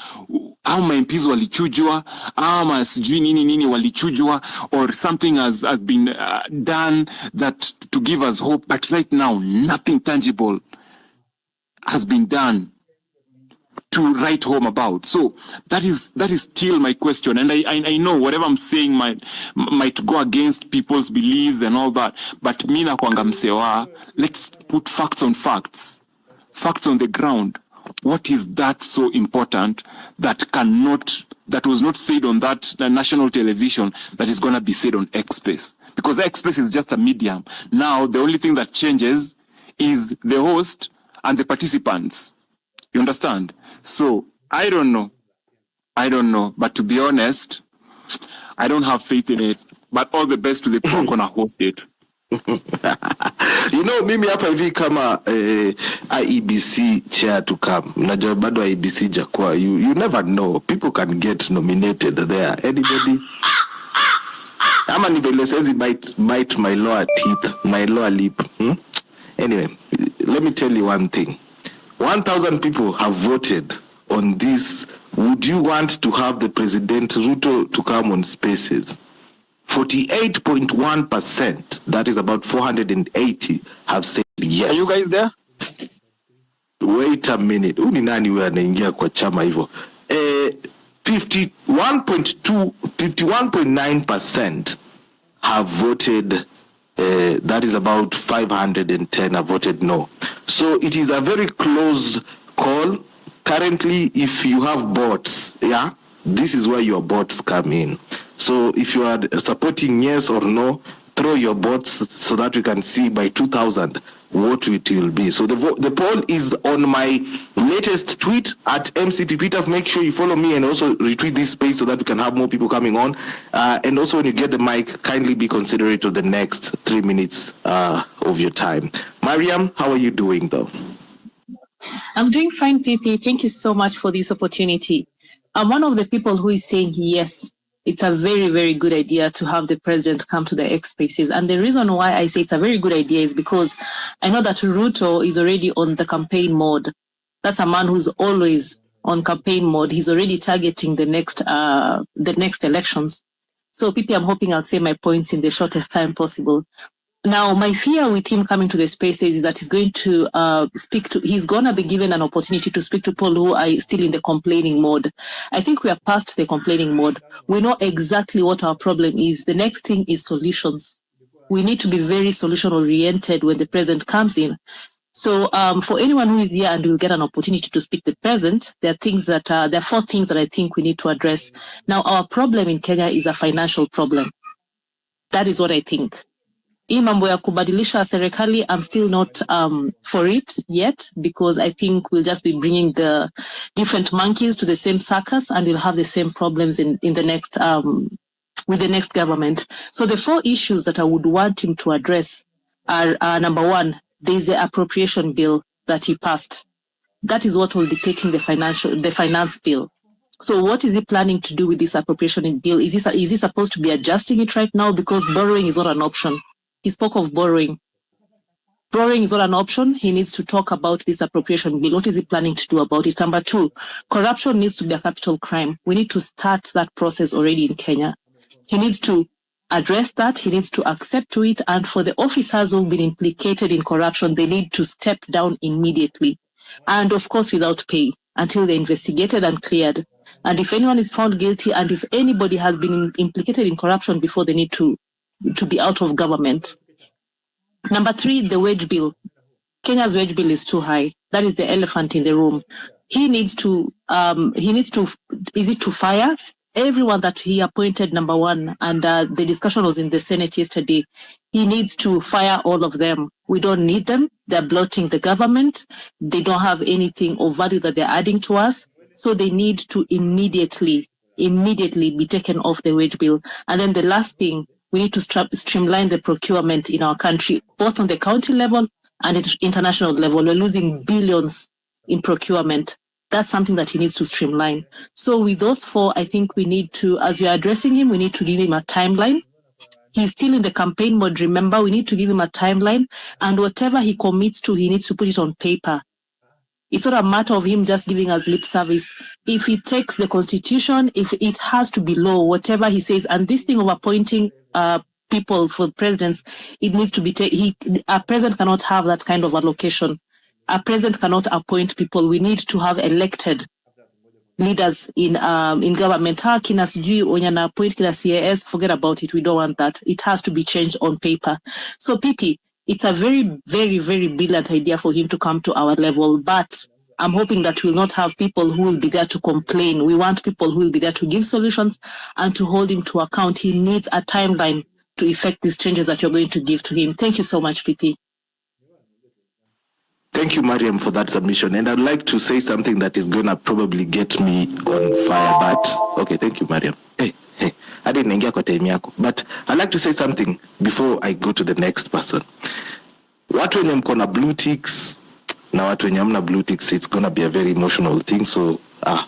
how my MPs walichujwa, ama sijui nini walichujwa, or something has been done that to give us hope. But right now, nothing tangible has been done to write home about. So that is still my question. And I know whatever I'm saying might go against people's beliefs and all that. But mina kwanga msewa, let's put facts on facts on the ground. What is that so important that was not said on that national television that is going to be said on X Space? Because X Space is just a medium. Now, the only thing that changes is the host and the participants. You understand? So, I don't know. I don't know. But to be honest, I don't have faith in it. But all the best to the people who are going to host it. You know, mimi hapa hivi kama IEBC chair to come. Unajua bado IEBC jakuwa. You never know. People can get nominated there. Anybody? Ama nivele senzi bite my lower teeth, my lower lip. Anyway, let me tell you one thing. 1,000 people have voted on this. Would you want to have the President Ruto to come on Spaces? 48.1%, that is about 480, have said yes. Are you guys there? Wait a minute. Uni nani we anaingia kwa chama hivyo? 51.9% have voted. That is about 510 have voted no. So it is a very close call. Currently, if you have bots, this is where your bots come in. So if you are supporting yes or no, throw your bots so that we can see by 2000 what it will be. So the poll is on my latest tweet at MCP Peter. Make sure you follow me and also retweet this space so that we can have more people coming on. And also when you get the mic, kindly be considerate of the next 3 minutes of your time. Mariam, how are you doing though? I'm doing fine, PP. Thank you so much for this opportunity. I'm one of the people who is saying yes. It's a very, very good idea to have the president come to the X Spaces. And the reason why I say it's a very good idea is because I know that Ruto is already on the campaign mode. That's a man who's always on campaign mode. He's already targeting the next elections. So, PP, I'm hoping I'll say my points in the shortest time possible. Now, my fear with him coming to the Spaces is that he's going to he's going to be given an opportunity to speak to people who are still in the complaining mode. I think we are past the complaining mode. We know exactly what our problem is. The next thing is solutions. We need to be very solution-oriented when the president comes in. So for anyone who is here and will get an opportunity to speak to the president, there are 4 things that I think we need to address. Now, our problem in Kenya is a financial problem. That is what I think. Hii mambo ya kubadilisha serikali, I'm still not for it yet, because I think we'll just be bringing the different monkeys to the same circus and we'll have the same problems in the next with the next government. So the 4 issues that I would want him to address are number 1, there's the appropriation bill that he passed. That is what was dictating the finance bill. So what is he planning to do with this appropriation bill? Is he supposed to be adjusting it right now, because borrowing is not an option? He spoke of borrowing. Borrowing is not an option. He needs to talk about this appropriation bill. What is he planning to do about it? Number 2, corruption needs to be a capital crime. We need to start that process already in Kenya. He needs to address that. He needs to accept to it. And for the officers who've been implicated in corruption, they need to step down immediately. And of course, without pay, until they're investigated and cleared. And if anyone is found guilty, and if anybody has been implicated in corruption before, they need to be out of government. Number 3, the wage bill. Kenya's wage bill is too high. That is the elephant in the room. He needs to fire everyone that he appointed, number 1, and the discussion was in the Senate yesterday. He needs to fire all of them. We don't need them. They're bloating the government. They don't have anything of value that they're adding to us. So they need to immediately be taken off the wage bill. And then the last thing, we need to streamline the procurement in our country, both on the county level and at international level. We're losing billions in procurement. That's something that he needs to streamline. So with those 4, I think we need to, as we are addressing him, we need to give him a timeline. He's still in the campaign mode, remember. We need to give him a timeline. And whatever he commits to, he needs to put it on paper. It's not a matter of him just giving us lip service. If he takes the constitution, if it has to be law, whatever he says, and this thing of appointing people for presidents, it needs to be a president cannot have that kind of allocation. A president cannot appoint people. We need to have elected leaders in government. Kina sijui onyana appoint kina CAS, forget about it. We don't want that. It has to be changed on paper. So PP, it's a very, very, very brilliant idea for him to come to our level, but I'm hoping that we'll not have people who will be there to complain. We want people who will be there to give solutions and to hold him to account. He needs a timeline to effect these changes that you're going to give to him. Thank you so much, PP. Thank you, Mariam, for that submission. And I'd like to say something that is gonna probably get me on fire, but okay, thank you, Mariam. Hey, I didn't ingia kwa time yako, but I'd like to say something before I go to the next person. Watu wenye mko na blue ticks na watu wenye hamna blue ticks, it's gonna be a very emotional thing, so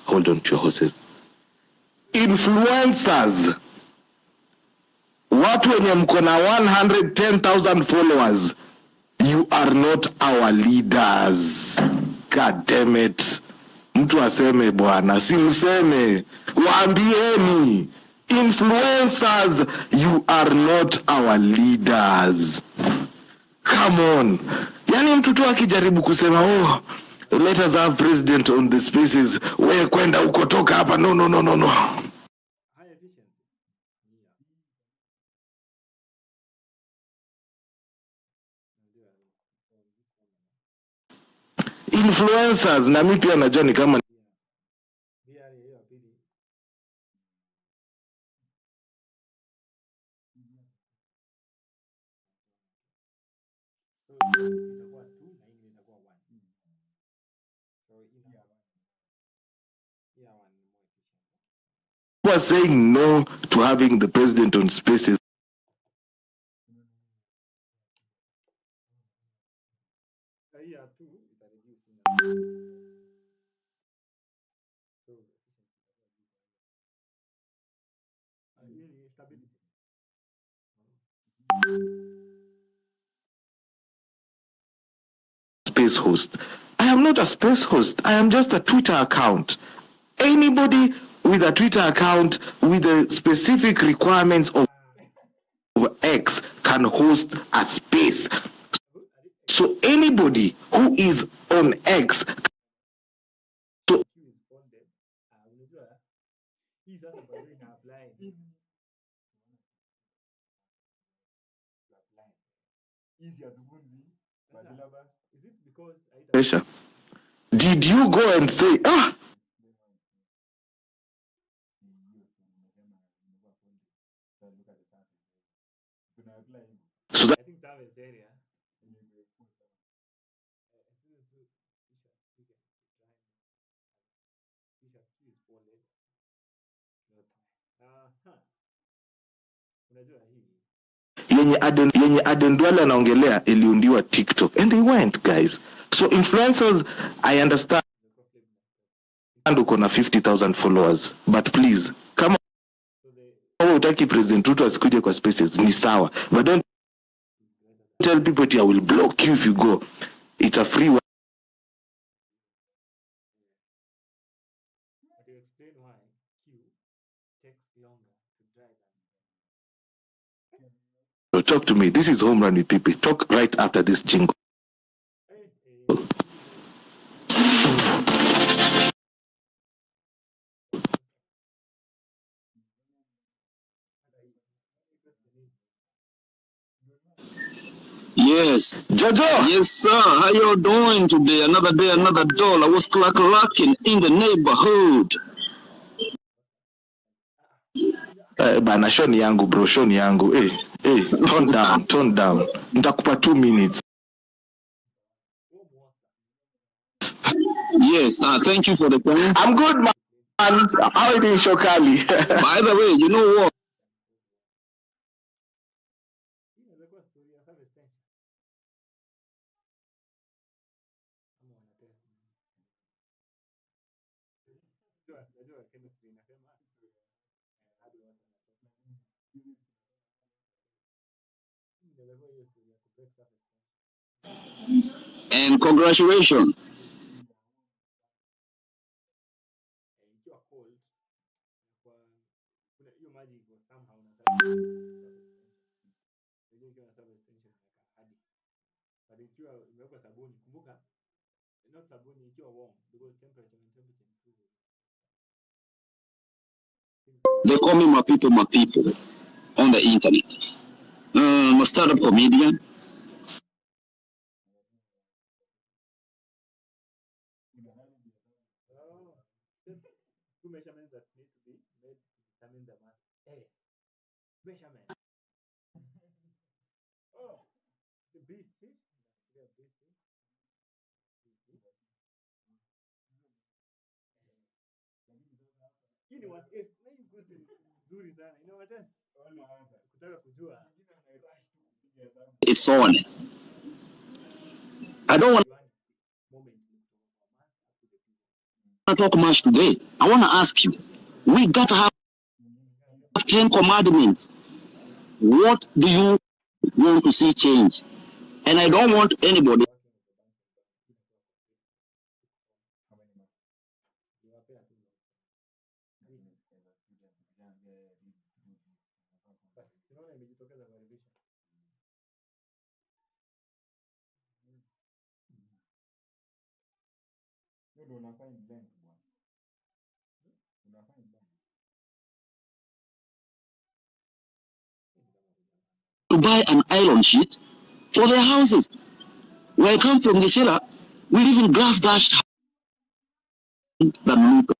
hold on to your horses. Influencers, watu wenye mko na 110,000 followers, you are not our leaders. God damn it. Mtu aseme bwana, si mseme. Waambieni. Influencers, you are not our leaders. Come on. Yani mtu tu akijaribu kusema let us have president on the spaces. We kwenda uko toka hapa. No. Influencers na mimi pia najua ni kama was saying no to having the president on spaces. Space host. I am not a space host. I am just a Twitter account. Anybody with a Twitter account with the specific requirements of X can host a space. So anybody who is on X. Did you go and say, so that yenye Aden Duale anaongelea iliundiwa TikTok and they went, guys. So influencers, I understand uko na 50,000 followers, but please kama utaki President Ruto asikuje kwa spaces ni sawa, but don't tell people I will block you if you go. It's a free one. So talk to me. This is Home Run with People. Talk right after this jingle. Yes. Jojo. Yes, sir. How you doing today? Another day, another dollar. What's clocking in the neighborhood? Bana, shoni yangu bro, shoni yangu. Hey, tone down. Nitakupa 2 minutes. Yes, thank you for the comments. I'm good, man. How are you doing, Shokali? By the way, you know what? And congratulations. They call me my people on the internet. I'm a startup comedian. It's so honest. I don't want to talk much today. I want to ask you, we got to have 10 commandments. What do you want to see change? And I don't want anybody to buy an island sheet for their houses. Where I come from, Geshela, we live in glass dashed than Ruto.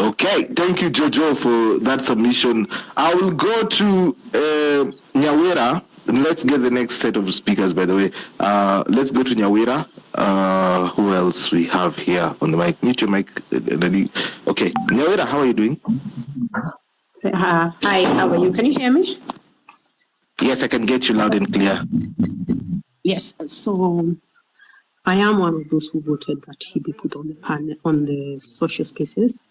Okay, thank you, Jojo, for that submission. I will go to Nyawera. Let's get the next set of speakers, by the way. Let's go to Nyawera. Who else we have here on the mic? Mute your mic. Okay, Nyawera, how are you doing? Hi, how are you? Can you hear me? Yes, I can get you loud and clear. Yes, so I am one of those who voted that he be put on the panel on the social spaces.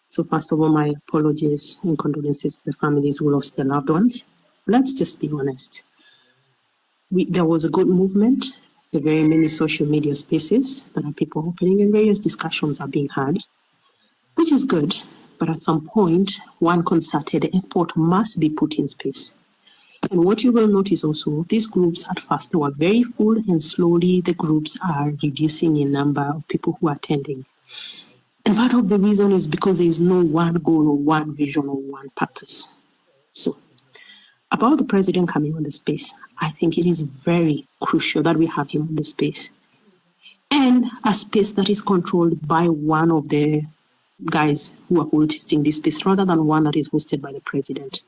So first of all, my apologies and condolences to the families who lost their loved ones. Let's just be honest. There was a good movement. There are very many social media spaces that are people opening and various discussions are being had, which is good. But at some point, one concerted effort must be put in space. And what you will notice also, these groups at first they were very full and slowly the groups are reducing in number of people who are attending. And part of the reason is because there is no one goal or one vision or one purpose. So about the president coming on the space, I think it is very crucial that we have him on the space. And a space that is controlled by one of the guys who are hosting this space rather than one that is hosted by the president.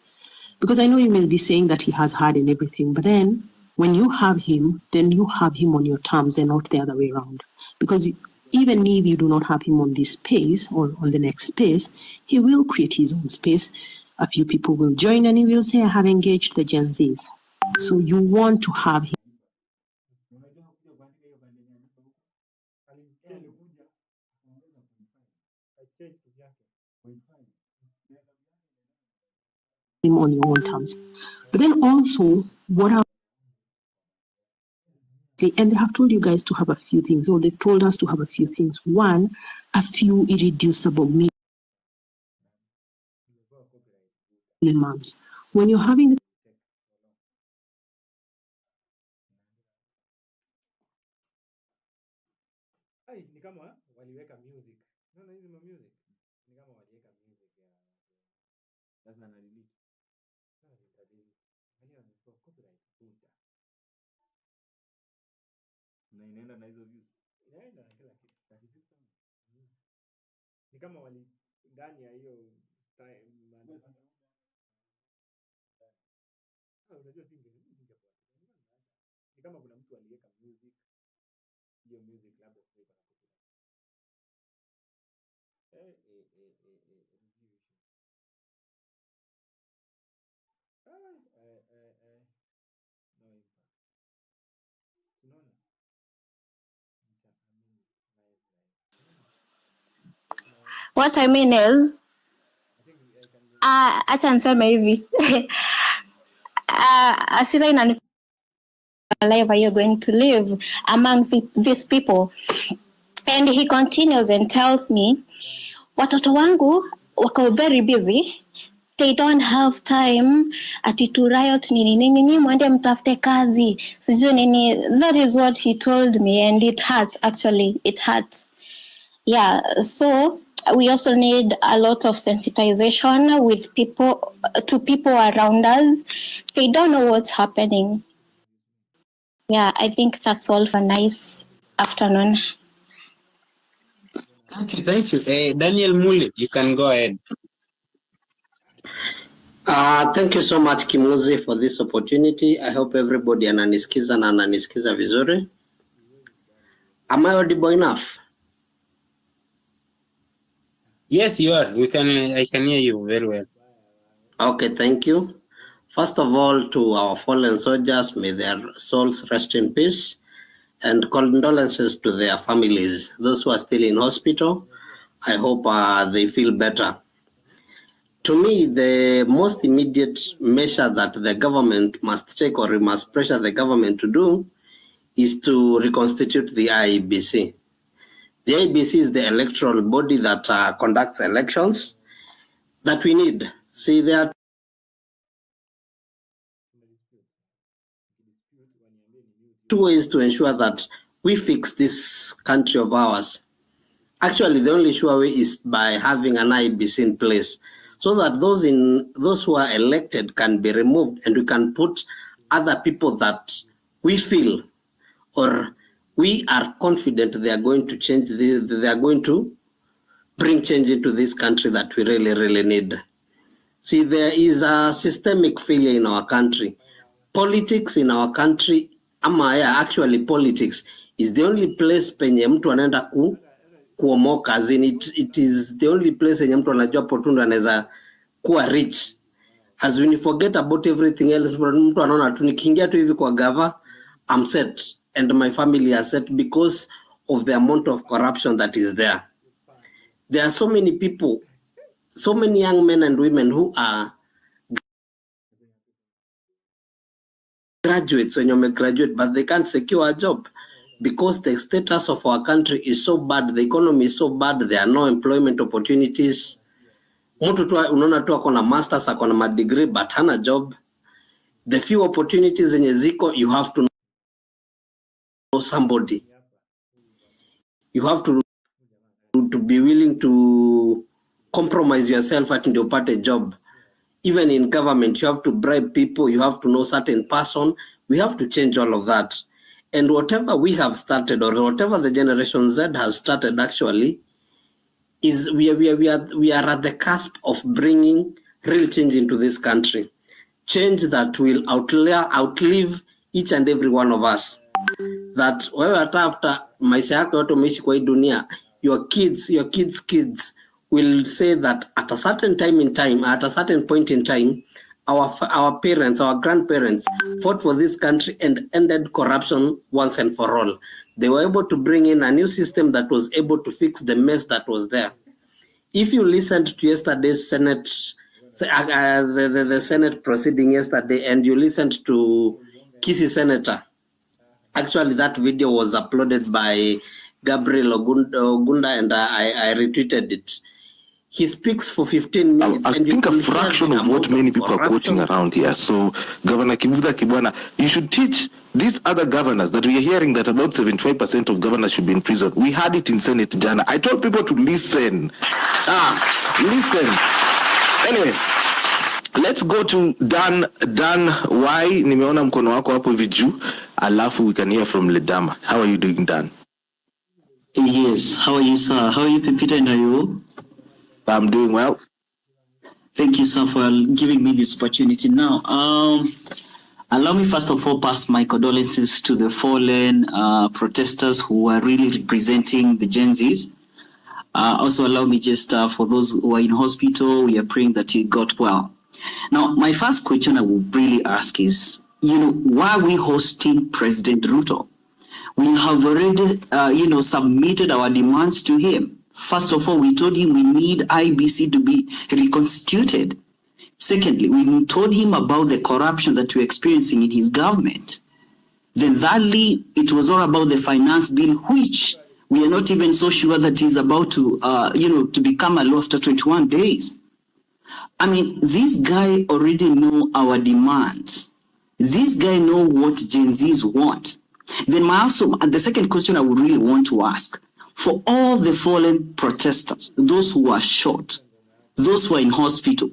Because I know you may be saying that he has had and everything, but then when you have him, then you have him on your terms and not the other way around. Because even if you do not have him on this space or on the next space, he will create his own space. A few people will join and he will say, I have engaged the Genzs. So you want to have him on your own terms. But then also, what are and they have told you guys to have a few things, or they've told us to have a few things. One, a few irreducible minimums. When you're having the ndani ya hiyo unajua singepata ni kama kuna mtu aliweka music, hiyo music labda sio iko na no impact. Unaona? What I mean is, acha niseme hivi. Asira inani life are you going to live among these people? And he continues and tells me, watoto wangu wako very busy. They don't have time ati to riot nini mwende mtafute kazi. Sijui nini. That is what he told me, and it hurt, actually. It hurt. Yeah, so we also need a lot of sensitization with people, to people around us. They don't know what's happening. Yeah, I think that's all for nice afternoon. Thank you. Daniel Mule, you can go ahead. Thank you so much Kimuzi for this opportunity. I hope everybody ananisikiza na ananisikiza vizuri. Am I audible enough? Yes, you are. I can hear you very well. Okay, thank you. First of all, to our fallen soldiers, may their souls rest in peace, and condolences to their families. Those who are still in hospital, I hope they feel better. To me, the most immediate measure that the government must take, or we must pressure the government to do, is to reconstitute the IEBC. The IEBC is the electoral body that conducts elections that we need. See, there are two ways to ensure that we fix this country of ours. Actually, the only sure way is by having an IEBC in place, so that those who are elected can be removed, and we can put other people that we feel or we are confident they are going to change they are going to bring change into this country that we really, really need. See, there is a systemic failure in our country. Politics in our country, actually politics, is the only place penye mtu anaenda kuomoka, as in it is the only place penye mtu anajua potundu anaweza kuwa rich. As when you forget about everything else, mtu anaona tu nikiingia tu hivi kwa gava, I'm set, and my family are set because of the amount of corruption that is there. There are so many people, so many young men and women who are graduates, when you graduate, but they can't secure a job because the status of our country is so bad, the economy is so bad, there are no employment opportunities. Mtu tu unaona tu ako na masters, ako na degree, but hana job. The few opportunities zenye ziko, you have to know somebody. You have to be willing to compromise yourself at ndio upate job. Even in government, you have to bribe people, you have to know certain person. We have to change all of that. And whatever we have started, or whatever the Generation Z has started, actually, is we are at the cusp of bringing real change into this country. Change that will outlive each and every one of us. That wewe after maisha yako yote umeishi kwa hii dunia, your kids will say that at a certain point in time, our parents, our grandparents fought for this country and ended corruption once and for all. They were able to bring in a new system that was able to fix the mess that was there. If you listened to yesterday's Senate, the Senate proceeding yesterday, and you listened to Kisi Senator, actually that video was uploaded by Gabriel Ogunda, and I retweeted it. He speaks for 15 minutes. I think a fraction of what many people are quoting around here. So, Governor Kivuda Kibwana, you should teach these other governors that we are hearing that about 75% of governors should be in prison. We had it in Senate Jana. I told people to listen. Listen. Anyway, let's go to Dan. Dan, why? Nimeona mkono wako hapo hivi juu. Alafu we can hear from Ledama. How are you doing, Dan? Yes, how are you, sir? How are you, Pepita, and are you? I'm doing well. Thank you, sir, for giving me this opportunity. Now, allow me first of all pass my condolences to the fallen protesters who are really representing the Genzs. Also, allow me just for those who are in hospital, we are praying that you got well. Now, my first question I would really ask is, why are we hosting President Ruto? We have already, submitted our demands to him. First of all, we told him we need IBC to be reconstituted. Secondly, we told him about the corruption that we're experiencing in his government. Then thirdly, it was all about the finance bill, which we are not even so sure that is about to, to become a law after 21 days. I mean, this guy already know our demands. This guy know what Genzs want. Then the second question I would really want to ask, for all the fallen protesters, those who are shot, those who are in hospital,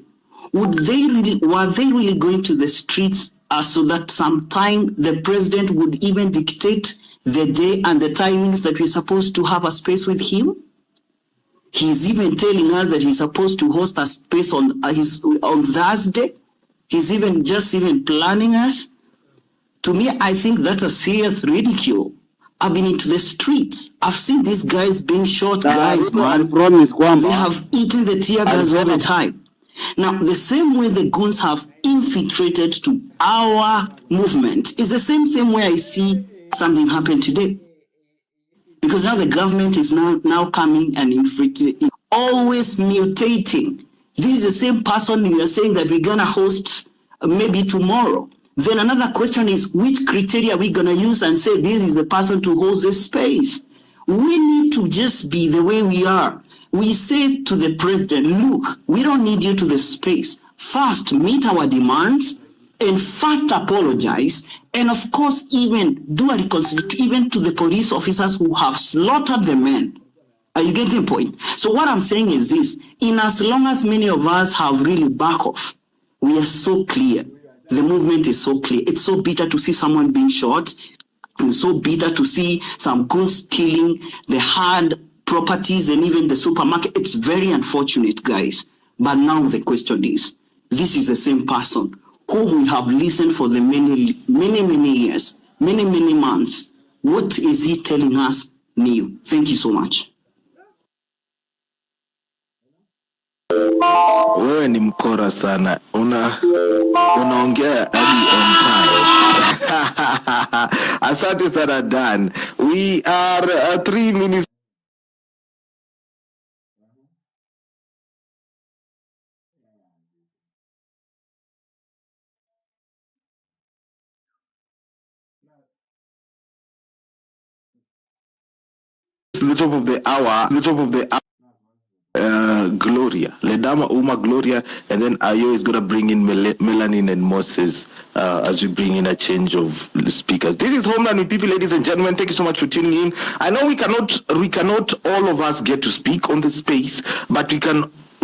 were they really going to the streets so that sometime the president would even dictate the day and the timings that we're supposed to have a space with him? He's even telling us that he's supposed to host a space on Thursday. He's even planning us. To me, I think that's a serious ridicule. I've been into the streets. I've seen these guys being shot, guys, man. They have eaten the tear gas all the time. Now, the same way the goons have infiltrated to our movement is the same way I see something happen today. Because now the government is now coming and infiltrating, always mutating. This is the same person you are saying that we're going to host maybe tomorrow. Then another question is, which criteria are we going to use and say this is the person to host this space? We need to just be the way we are. We say to the president, look, we don't need you to the space. First, meet our demands, and first apologize, and of course, even do a reconciliation, even to the police officers who have slaughtered the men. Are you getting the point? So what I'm saying is this, in as long as many of us have really back off, we are so clear. The movement is so clear. It's so bitter to see someone being shot. It's so bitter to see some goons stealing the hard properties and even the supermarket. It's very unfortunate, guys. But now the question is, this is the same person who we have listened for the many years, many months. What is he telling us new? Thank you so much. Wewe ni mkora sana. Unaongea hadi on time. Asante sana, Dan. We are 3 minutes. The top of the hour. Gloria, Ledama, Uma, Gloria, and then Ayo is going to bring in Melanin and Moses as we bring in a change of speakers. This is Homeland with People, ladies and gentlemen. Thank you so much for tuning in. I know we cannot all of us get to speak on the space, but we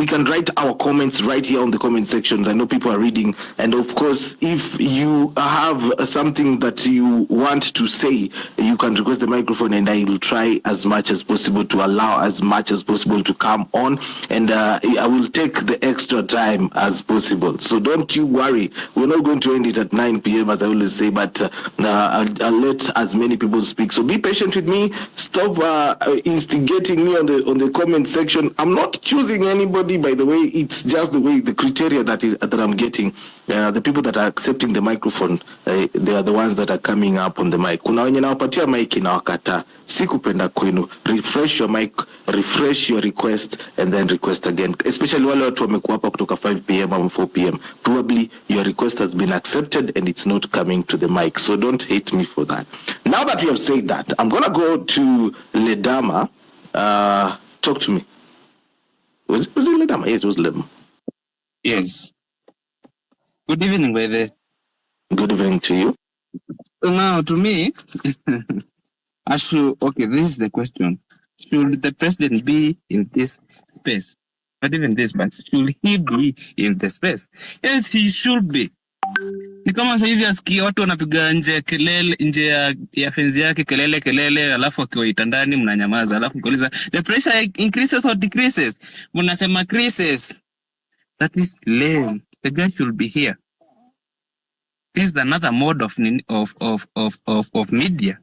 can write our comments right here on the comment sections. I know people are reading, and of course, if you have something that you want to say, you can request the microphone, and I will try as much as possible to allow as much as possible to come on, and I will take the extra time as possible. So don't you worry. We're not going to end it at 9 p.m. as I always say, but I'll let as many people speak. So be patient with me. Stop instigating me on the comment section. I'm not choosing anybody. By the way, it's just the way the criteria that I'm getting. The people that are accepting the microphone, they are the ones that are coming up on the mic. Kuna wenye nawapatia mic inawakata. Sikupenda kwenu. Refresh your mic, refresh your request, and then request again. Especially wale watu wamekuwa hapa kutoka 5 p.m. or 4 p.m. Probably your request has been accepted and it's not coming to the mic. So don't hate me for that. Now that we have said that, I'm gonna go to Ledama. Talk to me. Was it Ledama? Yes, it was Ledama. Yes. Good evening, brother. Good evening to you. So now, to me, this is the question. Should the president be in this space? Not even this, but should he be in the space? Yes, he should be. Ni kama saizi asikia watu wanapiga nje kelele nje ya fence yake kelele alafu akiwaita ndani mnanyamaza alafu mkauliza the pressure increases or decreases mnasema creases. That is lame. The guy should be here. This is another mode of media.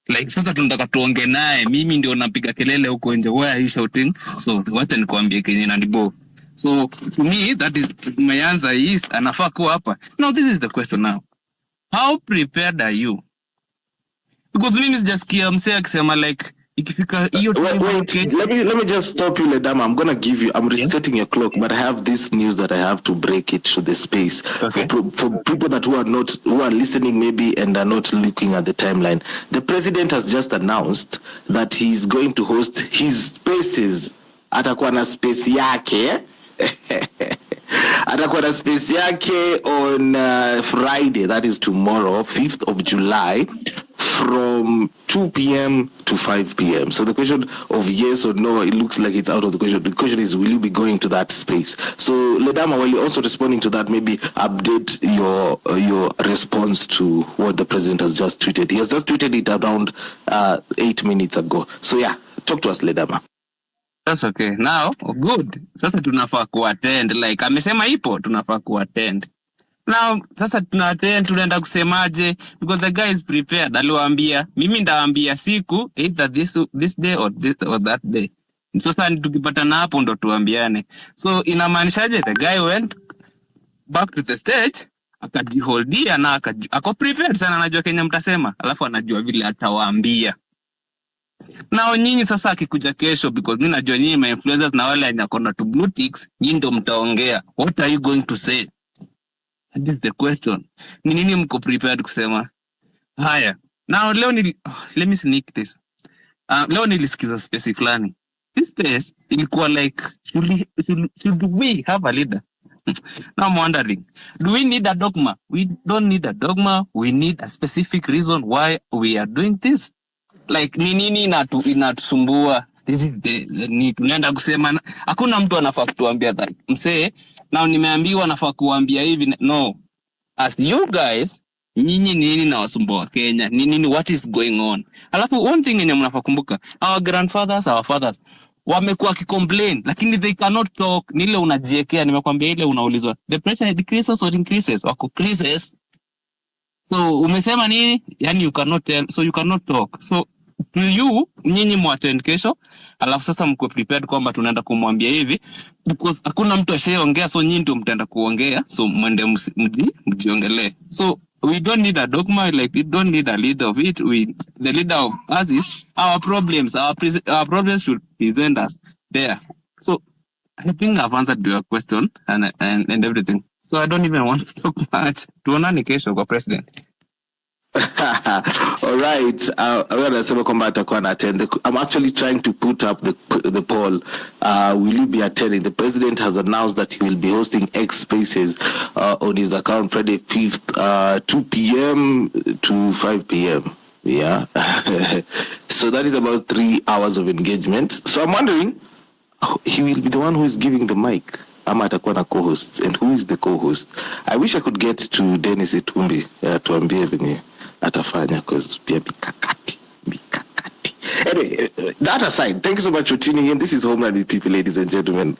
Like sasa tunataka tuonge naye, mimi ndio napiga kelele huko nje, why are you shouting? So wacha nikwambie kenye nanibo. So to me that is my answer is anafaa kuwa hapa. Now this is the question now. How prepared are you? Because mimi sijasikia msee akisema like ikifika hiyo wait, let me just stop you, Ledama. I'm resetting your clock, but I have this news that I have to break it to the space. Okay. For people that who are listening maybe and are not looking at the timeline. The president has just announced that he's going to host his spaces. Atakuwa na space yake. Atakuwa na space yake on Friday, that is tomorrow, 5th of July, from 2 p.m. to 5 p.m. So the question of yes or no, it looks like it's out of the question. The question is, will you be going to that space? So Ledama, while you're also responding to that, maybe update your response to what the president has just tweeted. He has just tweeted it around 8 minutes ago. So yeah, talk to us, Ledama. That's okay. Now, good. Sasa tunafaa kuattend. Like, amesema ipo, tunafaa kuattend. Now, sasa tunattend, tunaenda kusemaje? Because the guy is prepared. Aliwaambia, mimi ndawaambia siku, either this day or that day. Sasa tukipatana hapo ndo tuambiane. So, inamaanishaje? The guy went back to the stage, akajiholdia na ako prepared sana, anajua Kenya mtasema. Alafu anajua vile atawaambia. Nao nyinyi sasa akikuja kesho, because mimi najua nyinyi ma influencers na wale anyakona to blue ticks, nyinyi ndo mtaongea. What are you going to say? That is the question. Ni nini mko prepared kusema? Haya. Now leo let me sneak this. Leo nilisikiza space fulani. This space ilikuwa like should we have a leader? Now I'm wondering, do we need a dogma? We don't need a dogma. We need a specific reason why we are doing this. Like ni nini inatusumbua? This is ni tunaenda kusema hakuna mtu anafaa kutuambia that. Msee, now nimeambiwa anafaa kuambia hivi. No. As you guys, nyinyi nini na wasumbua Kenya? Nini what is going on? Alafu one thing yenye mnafaa kumbuka, our grandfathers, our fathers wamekuwa kicomplain lakini they cannot talk. Nile unajiekea, nimekwambia ile unaulizwa. The pressure decreases or increases? Wako crisis. So umesema nini? Yani you cannot tell, so you cannot talk. So to you, nyinyi muattend kesho, alafu sasa mko prepared kwamba tunaenda kumwambia hivi, because hakuna mtu ashayeongea, so nyinyi ndio mtaenda kuongea, so mwende mjiongelee. So we don't need a dogma, like we don't need a leader of it. The leader of us is our problems. Our problems should present us there. So I think I've answered your question and everything. So I don't even want to talk much. Tuonane kesho kwa president. All right. I'm actually trying to put up the poll. Will you be attending? The president has announced that he will be hosting X Spaces on his account Friday 5th, 2 p.m. to 5 p.m. Yeah. So that is about 3 hours of engagement. So I'm wondering, he will be the one who is giving the mic. Ama atakuwa na co-hosts, and who is the co-host? I wish I could get to Dennis Itumbi tuambie venye atafanya, because pia mikakati. Anyway, that aside, thank you so much for tuning in. This is Home Run with People, ladies and gentlemen.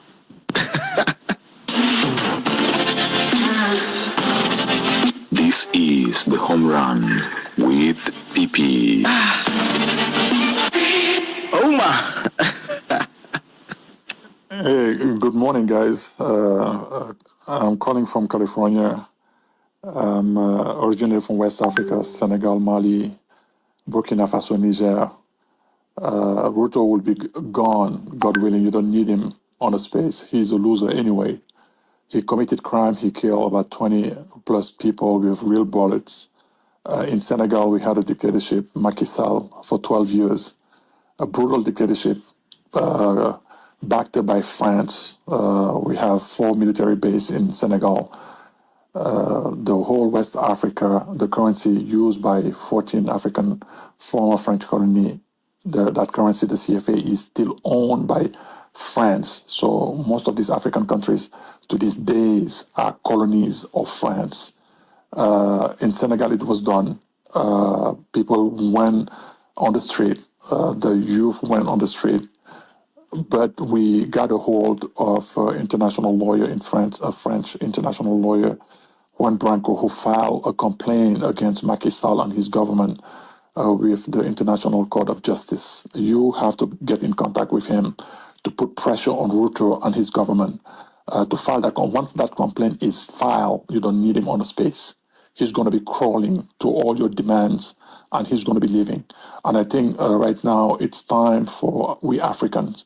This is the Home Run with PP. Oma. Hey, good morning, guys. I'm calling from California. I'm originally from West Africa, Senegal, Mali, Burkina Faso, Niger. Ruto will be gone, God willing. You don't need him on the space. He's a loser anyway. He committed crime. He killed about 20 plus people with real bullets. In Senegal, we had a dictatorship, Macky Sall, for 12 years. A brutal dictatorship. Backed by France. We have 4 military bases in Senegal. The whole West Africa, the currency used by 14 African former French colony, that currency, the CFA, is still owned by France. So most of these African countries to these days are colonies of France. In Senegal, it was done. People went on the street. The youth went on the street. But we got a hold of an international lawyer in France, a French international lawyer, Juan Branco, who filed a complaint against Macky Sall and his government with the International Court of Justice. You have to get in contact with him to put pressure on Ruto and his government to file that. Once that complaint is filed, you don't need him on the space. He's going to be crawling to all your demands, and he's going to be leaving. And I think right now it's time for we Africans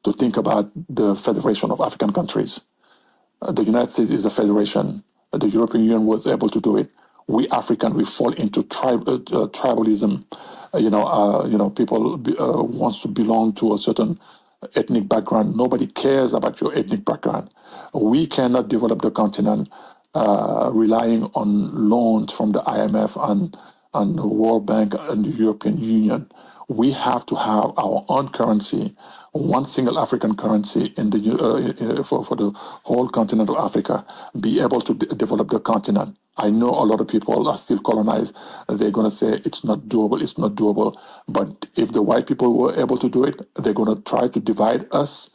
to think about the Federation of African Countries. The United States is a federation. The European Union was able to do it. We African, we fall into tribalism. People wants to belong to a certain ethnic background. Nobody cares about your ethnic background. We cannot develop the continent relying on loans from the IMF and the World Bank and the European Union. We have to have our own currency, one single African currency in the for the whole continent of Africa, be able to develop the continent. I know a lot of people are still colonized. They're going to say it's not doable, it's not doable. But if the white people were able to do it, they're going to try to divide us,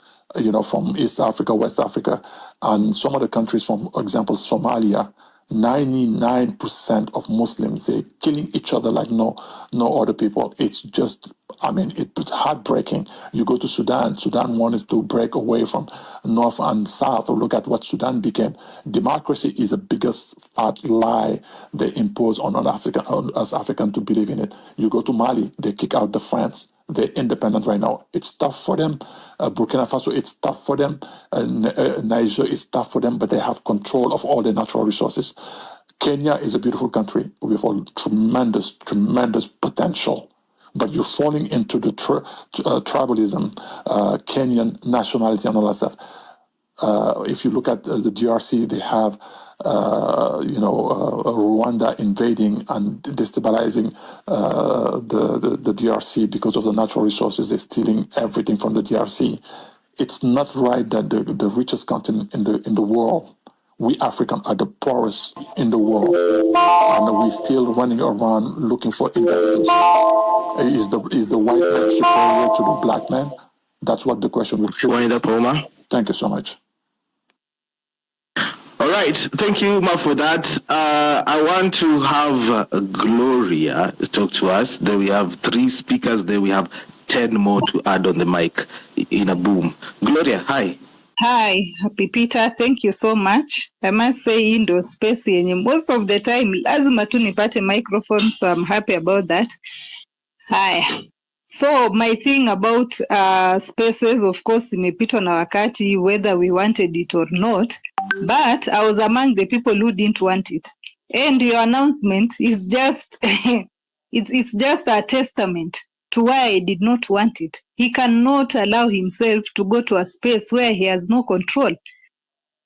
from East Africa, West Africa, and some of the countries, for example, Somalia. 99% of Muslims, they're killing each other like no other people. It's just, it's heartbreaking. You go to Sudan wanted to break away from North and South. Look at what Sudan became. Democracy is the biggest fat lie they impose on us Africans to believe in it. You go to Mali, they kick out the French. They're independent right now. It's tough for them. Burkina Faso, it's tough for them. Niger is tough for them, but they have control of all the natural resources. Kenya is a beautiful country with a tremendous, tremendous potential. But you're falling into the tribalism, Kenyan nationality and all that stuff. If you look at the DRC, they have Rwanda invading and destabilizing the DRC because of the natural resources. They're stealing everything from the DRC. It's not right that the richest continent in the world, we Africans are the poorest in the world, and we're still running around looking for investors. Is the white man superior to the black man? That's what the question would be. Thank you so much. All right, thank you, Ma, for that. I want to have Gloria talk to us. Then we have 3 speakers. Then we have 10 more to add on the mic in a boom. Gloria, hi. Hi, Happy Peter. Thank you so much. I must say in those space most of the time lazima tu nipate microphone, so I'm happy about that. Hi. So my thing about spaces, of course, imepitwa na wakati whether we wanted it or not, but I was among the people who didn't want it. And your announcement is just it's just a testament to why I did not want it. He cannot allow himself to go to a space where he has no control.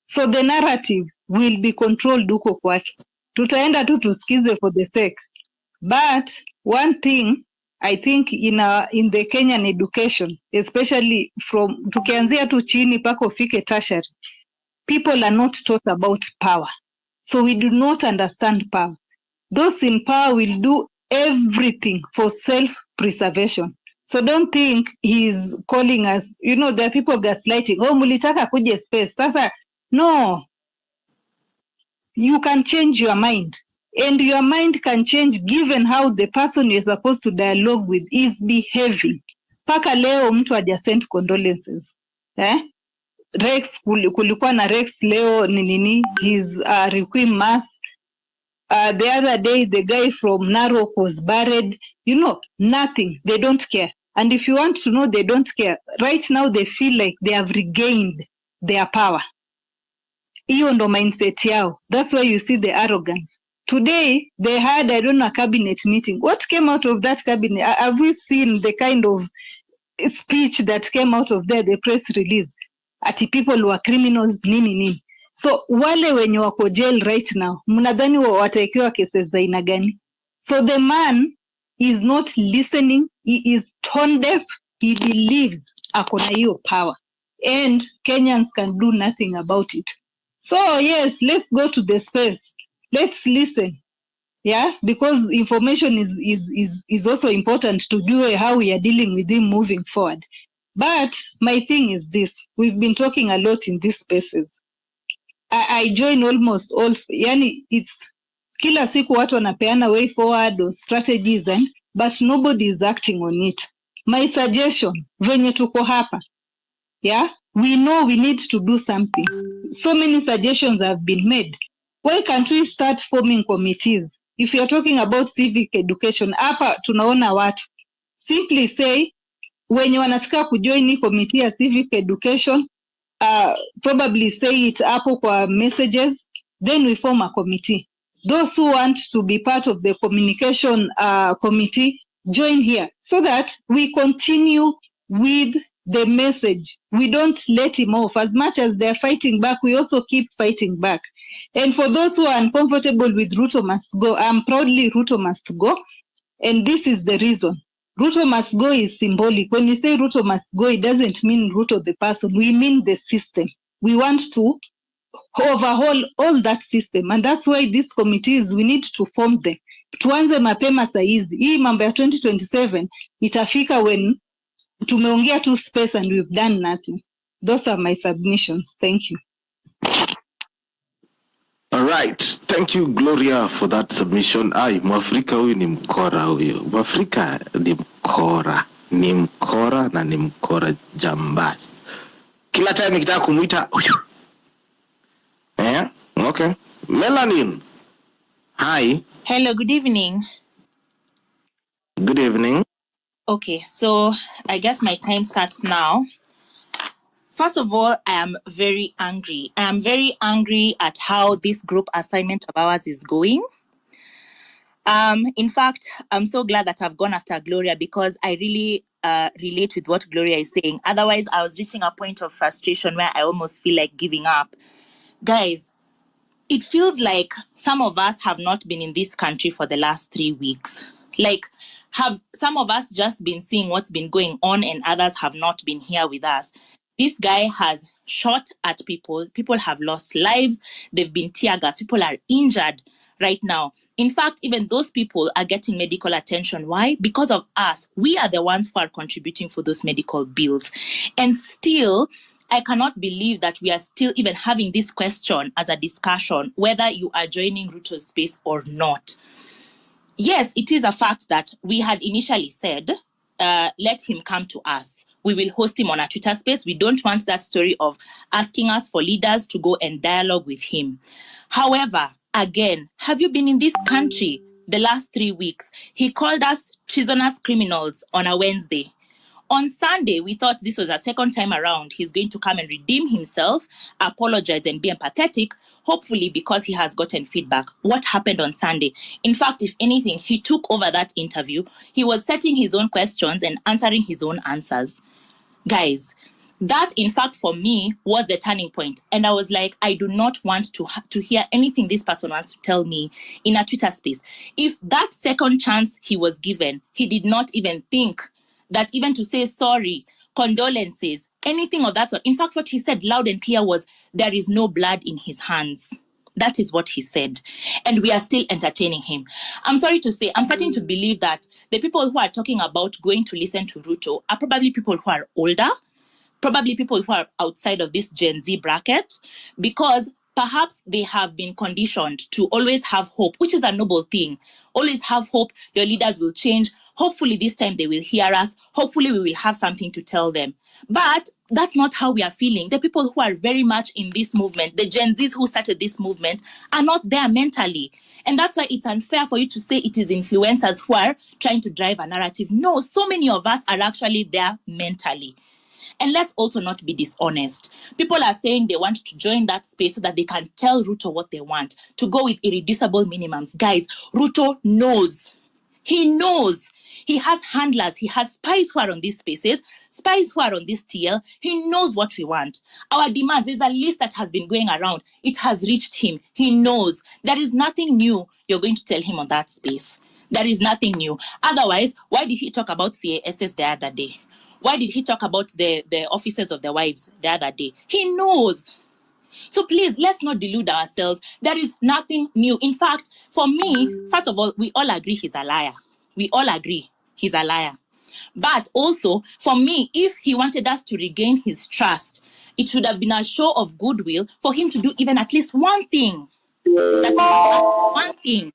So the narrative will be controlled huko kwake. Tutaenda tu tusikize for the sake. But one thing I think in the Kenyan education, especially from tukianzia tu chini pako fike tertiary, people are not taught about power. So we do not understand power. Those in power will do everything for self-preservation. So don't think he's calling us, there are people gaslighting. Oh, mulitaka kuje space. Sasa, no. You can change your mind. And your mind can change given how the person you're supposed to dialogue with is behaving. Paka leo mtu haja send condolences. Rex, kulikuwa na Rex leo nini, his requiem mass. The other day, the guy from Narok was buried. Nothing. They don't care. And if you want to know they don't care, right now they feel like they have regained their power. Hiyo ndo mindset yao. That's why you see the arrogance. Today, they had, a cabinet meeting. What came out of that cabinet? Have we seen the kind of speech that came out of there, the press release? Ati people were criminals, nini. So, wale wenye wako jail right now, mnadhani wataekewa cases za aina gani? So, the man is not listening. He is tone deaf. He believes akona hiyo power. And Kenyans can do nothing about it. So, yes, let's go to the space. Let's listen. Yeah, because information is also important to do how we are dealing with him moving forward. But my thing is this: we've been talking a lot in these spaces. I join almost all, yani it's kila siku watu wanapeana way forward or strategies but nobody is acting on it. My suggestion, venye tuko hapa, yeah, we know we need to do something. So many suggestions have been made. Why can't we start forming committees? If you're talking about civic education, hapa tunaona watu. Simply say, wenye wanataka kujoin hii committee ya civic education, probably say it hapo kwa messages, then we form a committee. Those who want to be part of the communication committee, join here so that we continue with the message. We don't let him off. As much as they're fighting back, we also keep fighting back. And for those who are uncomfortable with Ruto must go, I'm proudly Ruto must go. And this is the reason. Ruto must go is symbolic. When we say Ruto must go, it doesn't mean Ruto the person. We mean the system. We want to overhaul all that system. And that's why these committees, we need to form them. Tuanze mapema saizi. Hii mambo ya 2027 itafika when tumeongea tu space and we've done nothing. Those are my submissions. Thank you. All right. Thank you, Gloria, for that submission. Ai, Mwafrika huyu ni mkora huyo. Mwafrika ni mkora. Ni mkora na ni mkora jambas. Kila time nikitaka kumuita huyu. Okay. Melanin. Hi. Hello, good evening. Good evening. Okay, so I guess my time starts now. First of all, I am very angry. I am very angry at how this group assignment of ours is going. In fact, I'm so glad that I've gone after Gloria because I really relate with what Gloria is saying. Otherwise, I was reaching a point of frustration where I almost feel like giving up. Guys, it feels like some of us have not been in this country for the last 3 weeks. Like, have some of us just been seeing what's been going on and others have not been here with us. This guy has shot at people. People have lost lives. They've been tear gas. People are injured right now. In fact, even those people are getting medical attention. Why? Because of us. We are the ones who are contributing for those medical bills. And still, I cannot believe that we are still even having this question as a discussion, whether you are joining Ruto's space or not. Yes, it is a fact that we had initially said, let him come to us. We will host him on a Twitter space. We don't want that story of asking us for leaders to go and dialogue with him. However, again, have you been in this country the last 3 weeks? He called us treasonous criminals on a Wednesday. On Sunday, we thought this was a second time around. He's going to come and redeem himself, apologize and be empathetic, hopefully because he has gotten feedback. What happened on Sunday? In fact, if anything, he took over that interview. He was setting his own questions and answering his own answers. Guys, that, in fact, for me, was the turning point. And I was like, I do not want to hear anything this person wants to tell me in a Twitter space. If that second chance he was given, he did not even think that even to say sorry, condolences, anything of that sort. In fact, what he said loud and clear was, there is no blood in his hands. That is what he said. And we are still entertaining him. I'm sorry to say, I'm starting to believe that the people who are talking about going to listen to Ruto are probably people who are older, probably people who are outside of this Gen Z bracket, because perhaps they have been conditioned to always have hope, which is a noble thing. Always have hope. Your leaders will change. Hopefully this time they will hear us. Hopefully we will have something to tell them. But that's not how we are feeling. The people who are very much in this movement, the Gen Zs who started this movement, are not there mentally. And that's why it's unfair for you to say it is influencers who are trying to drive a narrative. No, so many of us are actually there mentally. And let's also not be dishonest. People are saying they want to join that space so that they can tell Ruto what they want, to go with irreducible minimums. Guys, Ruto knows. He knows. He has handlers. He has spies who are on these spaces, spies who are on this TL. He knows what we want. Our demands, there's a list that has been going around. It has reached him. He knows. There is nothing new you're going to tell him on that space. There is nothing new. Otherwise, why did he talk about CASs the other day? Why did he talk about the officers of the wives the other day? He knows. So please, let's not delude ourselves. There is nothing new. In fact, for me, first of all, we all agree he's a liar. We all agree he's a liar. But also, for me, if he wanted us to regain his trust, it should have been a show of goodwill for him to do even at least one thing. That is one thing.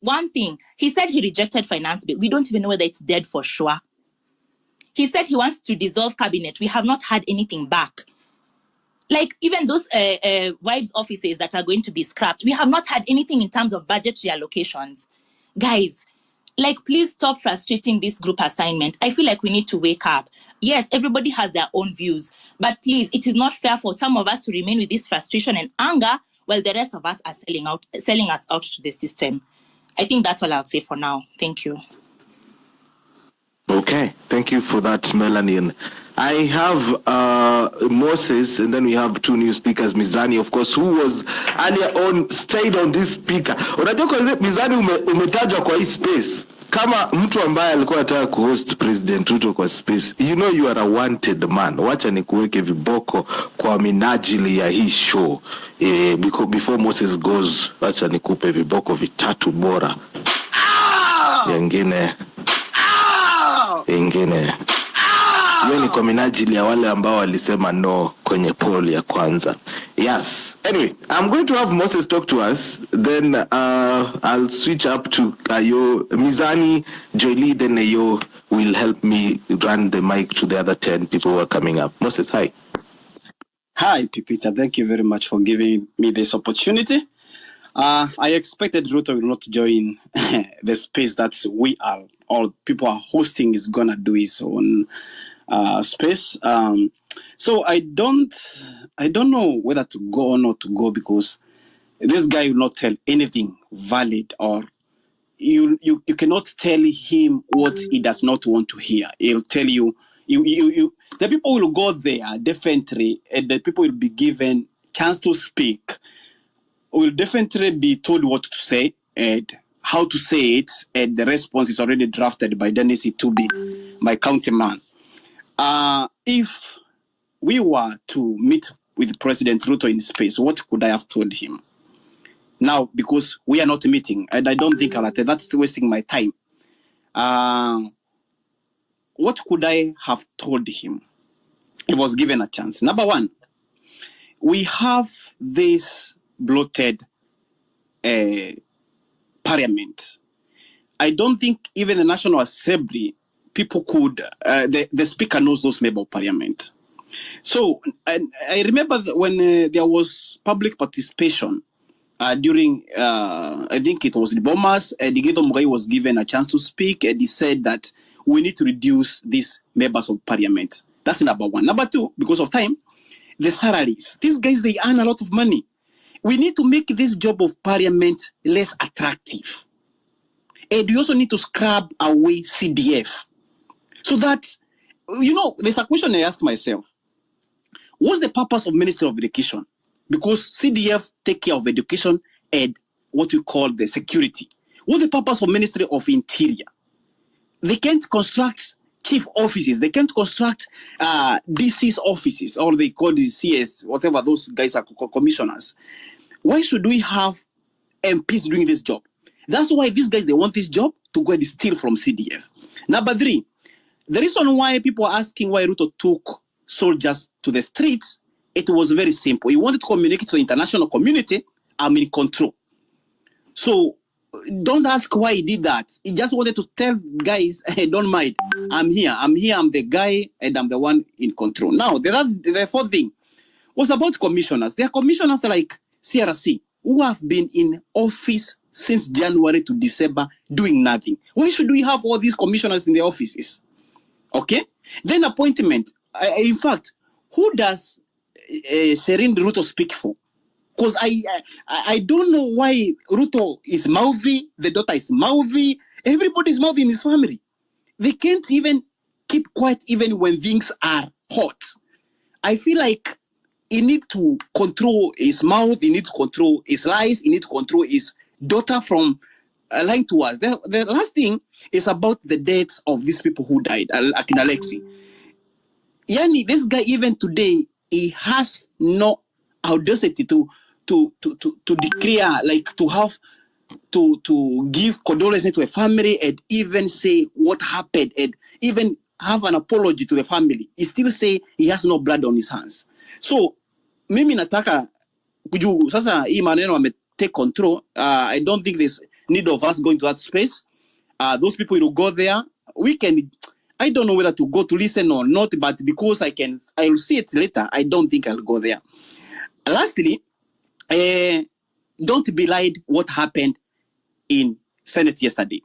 One thing. He said he rejected finance bill. We don't even know whether it's dead for sure. He said he wants to dissolve cabinet. We have not had anything back. Like even those wives' offices that are going to be scrapped, we have not had anything in terms of budget reallocations. Guys, like, please stop frustrating this group assignment. I feel like we need to wake up. Yes, everybody has their own views, but please, it is not fair for some of us to remain with this frustration and anger while the rest of us are selling us out to the system. I think that's all I'll say for now. Thank you. Okay, thank you for that, Melanie. And I have Moses, and then we have two new speakers, Mizani, of course, who was earlier on, stayed on this speaker. Unajua kwa Mizani umetajwa kwa hii space kama mtu ambaye alikuwa anataka kuhost President Ruto kwa space. You know you are a wanted man. Wacha nikuweke viboko kwa minajili ya hii show. Because before Moses goes, wacha nikupe viboko vitatu bora. Yengine hiyo ni kwa minajili ya wale ambao walisema no kwenye poll ya kwanza. Yes. Anyway, I'm going to have Moses talk to us. Then I'll switch up to Ayo, Mizani, Jolie, then Ayo will help me run the mic to the other 10 people who are coming up. Moses, hi. Hi, Pipita. Thank you very much for giving me this opportunity. I expected Ruto will not join the space that we are, all people are hosting is gonna do his own space. So I don't know whether to go or not to go, because this guy will not tell anything valid, or you cannot tell him what he does not want to hear. He'll tell you the people will go there definitely, and the people will be given chance to speak, will definitely be told what to say and how to say it, and the response is already drafted by Dennis Itubi, my counterman. If we were to meet with President Ruto in space, what could I have told him? Now, because we are not meeting, and I don't think that's wasting my time. What could I have told him if I was given a chance? Number one, we have this bloated parliament. I don't think even the National Assembly people could, the speaker knows those members of parliament. So I remember when there was public participation during, I think it was the bombers, Digedo Mugai was given a chance to speak, and he said that we need to reduce these members of parliament. That's number one. Number two, because of time, the salaries. These guys, they earn a lot of money. We need to make this job of parliament less attractive. And we also need to scrub away CDF. So that, there's a question I asked myself. What's the purpose of Ministry of Education? Because CDF take care of education and what we call the security. What's the purpose of Ministry of Interior? They can't construct chief offices. They can't construct DC's offices, or they call the CS, whatever those guys are commissioners. Why should we have MPs doing this job? That's why these guys, they want this job to go and steal from CDF. Number three, the reason why people are asking why Ruto took soldiers to the streets, it was very simple. He wanted to communicate to the international community, I'm in control. So don't ask why he did that. He just wanted to tell guys, hey, don't mind, I'm here, I'm the guy, and I'm the one in control. Now, the fourth thing was about commissioners. There are commissioners like CRC who have been in office since January to December doing nothing. Why should we have all these commissioners in the offices? Okay? Then appointment. In fact, who does Sherin Ruto speak for? Because I don't know why Ruto is mouthy, the daughter is mouthy, everybody's mouthy in his family. They can't even keep quiet even when things are hot. I feel like he needs to control his mouth, he needs to control his lies, he needs to control his daughter from lying to us. The last thing is about the deaths of these people who died, Akin Alexi. Yani, this guy even today, he has no audacity to declare, like to have to give condolences to a family and even say what happened and even have an apology to the family. He still say he has no blood on his hands. So mimi nataka kuju sasa hii maneno wame take control. I don't think there's need of us going to that space. Those people will go there. We can, I don't know whether to go to listen or not, but because I'll see it later, I don't think I'll go there. Lastly, don't belie what happened in Senate yesterday.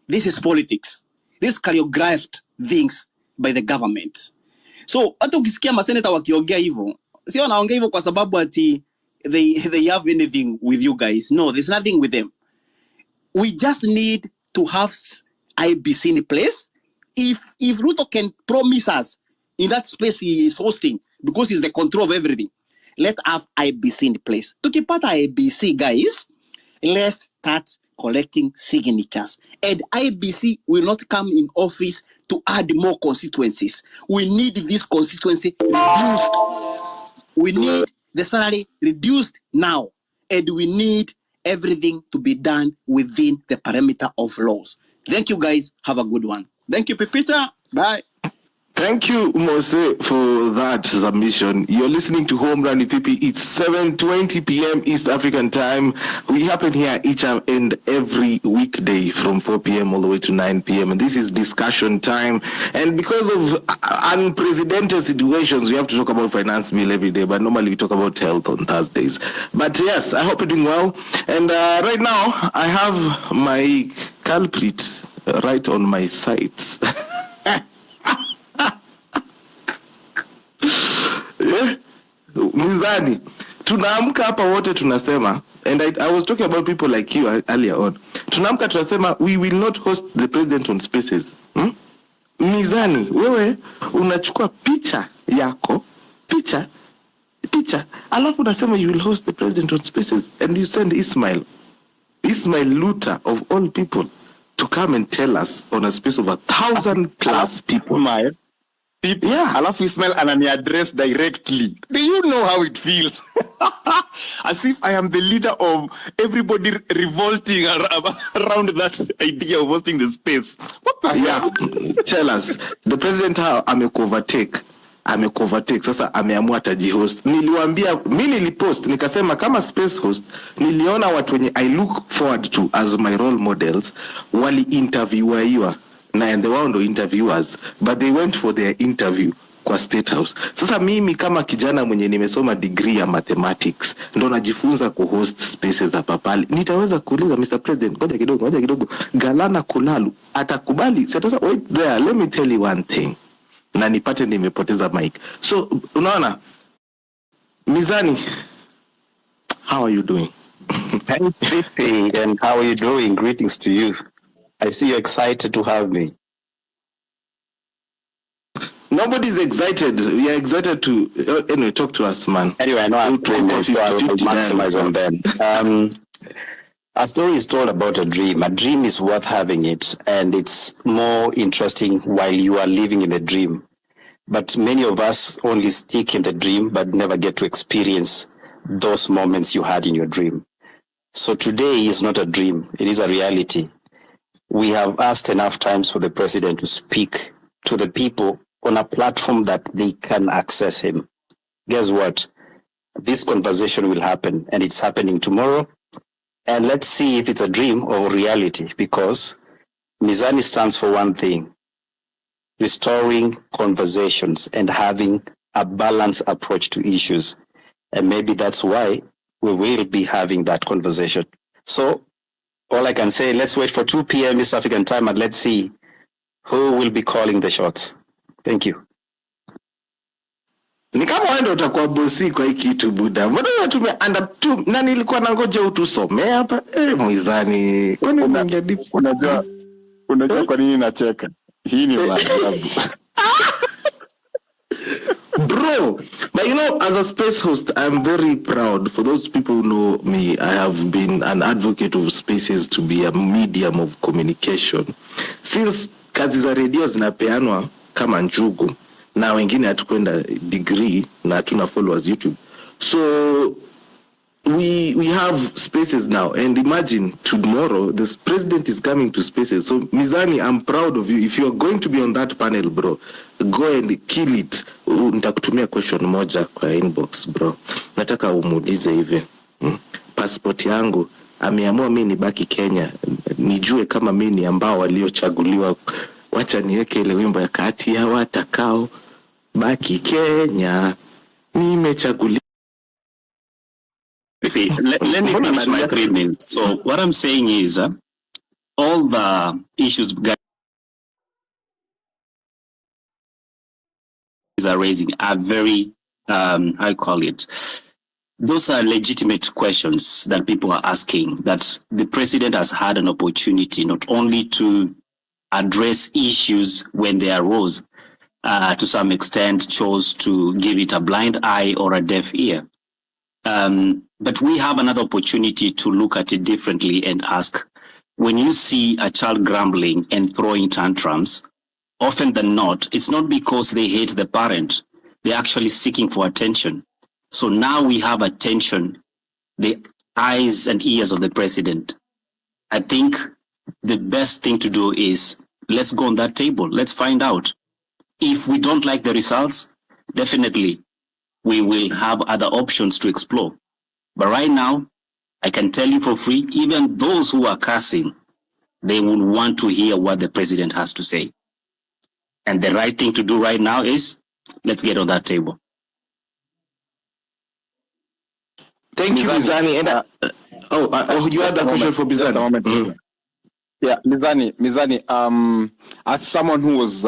This is politics. This choreographed things by the government. So hata ukisikia maseneta wakiongea hivyo, sio wanaongea hivyo kwa sababu ati they have anything with you guys. No, there's nothing with them. We just need to have IBC in place. If Ruto can promise us in that space he is hosting, because he's the control of everything, let's have IBC in place. Tukipata IBC, guys, let's start collecting signatures. And IBC will not come in office to add more constituencies. We need this constituency reduced. We need the salary reduced now. And we need everything to be done within the parameter of laws. Thank you, guys. Have a good one. Thank you, Pepita. Bye. Thank you, Mose, for that submission. You're listening to Home Run with PP. It's 7:20 p.m. East African time. We happen here each and every weekday from 4 p.m. all the way to 9 p.m. And this is discussion time. And because of unprecedented situations, we have to talk about finance bill every day. But normally we talk about health on Thursdays. But yes, I hope you're doing well. And right now, I have my culprit right on my sides. Mizani, tunaamka hapa wote tunasema, and I was talking about people like you earlier on. Tunaamka tunasema we will not host the president on spaces. Mizani, wewe unachukua picha yako, picha, alafu unasema you will host the president on spaces, and you send Ismail Luta of all people to come and tell us on a space of 1,000+ people. Yeah. Alafu Ismail anani address directly. Do you know how it feels? As if I am the leader of everybody revolting around that idea of hosting the space. What the hell? Tell us. The president amecovertake. Sasa ameamua atajihost. Niliwaambia, mimi nilipost nikasema kama space host, niliona watu wenye I look forward to as my role models wali interviewaiwa. And they were interviewers, but they went for their interview kwa State House. Sasa mimi kama kijana mwenye nimesoma degree ya mathematics, ndo najifunza kuhost spaces hapa pale. Nitaweza kuuliza Mr. President, ngoja kidogo, Galana Kulalu atakubali? Sasa wait there, let me tell you one thing. Na nipate nimepoteza mic. So unaona, Mizani, how are you doing? Hey, Fifi, and how are you doing? Greetings to you. I see you're excited to have me. Nobody's excited. We are excited to anyway. Talk to us, man. Anyway, I know I'm doing this, so I will maximize on them. A story is told about a dream. A dream is worth having it, and it's more interesting while you are living in the dream. But many of us only stick in the dream, but never get to experience those moments you had in your dream. So today is not a dream; it is a reality. We have asked enough times for the president to speak to the people on a platform that they can access him. Guess what? This conversation will happen, and it's happening tomorrow. And let's see if it's a dream or reality, because Mizani stands for one thing: restoring conversations and having a balanced approach to issues. And maybe that's why we will be having that conversation. So all I can say, let's wait for 2 p.m. East African time and let's see who will be calling the shots. Thank you. Ni kama wewe ndio utakuwa bosi kwa hiki kitu buda. Mbona tumeanda tu na nilikuwa nangoja utusomee hapa. Mizani, kwani unaongea deep? Unajua kwa nini nacheka? Hii ni maajabu. Bro, but you know, as a space host, I'm very proud. For those people who know me, I have been an advocate of spaces to be a medium of communication. Since kazi za radio zinapeanwa kama njugu, na wengine hatukwenda degree na hatuna followers YouTube. So we have spaces now, and imagine tomorrow this president is coming to spaces. So Mizani, I'm proud of you. If you are going to be on that panel, bro, go and kill it. Nitakutumia question moja kwa inbox, bro. Nataka umuulize hivi. Passport yangu ameamua mimi nibaki Kenya, nijue kama mimi ni ambao waliochaguliwa. Wacha niweke ile wimbo ya kati ya watakao baki Kenya, nimechaguliwa. Let me finish my 3 minutes. So what I'm saying is all the issues guys are raising are very, how you call it? Those are legitimate questions that people are asking, that the president has had an opportunity not only to address issues when they arose, to some extent chose to give it a blind eye or a deaf ear. But we have another opportunity to look at it differently and ask, when you see a child grumbling and throwing tantrums, often than not, it's not because they hate the parent, they're actually seeking for attention. So now we have attention, the eyes and ears of the president. I think the best thing to do is, let's go on that table, let's find out. If we don't like the results, definitely we will have other options to explore. But right now, I can tell you for free, even those who are cursing, they will want to hear what the president has to say. And the right thing to do right now is, let's get on that table. Thank you, Mizani. And you had a question for Mizani. Yeah, Mizani, as someone who was,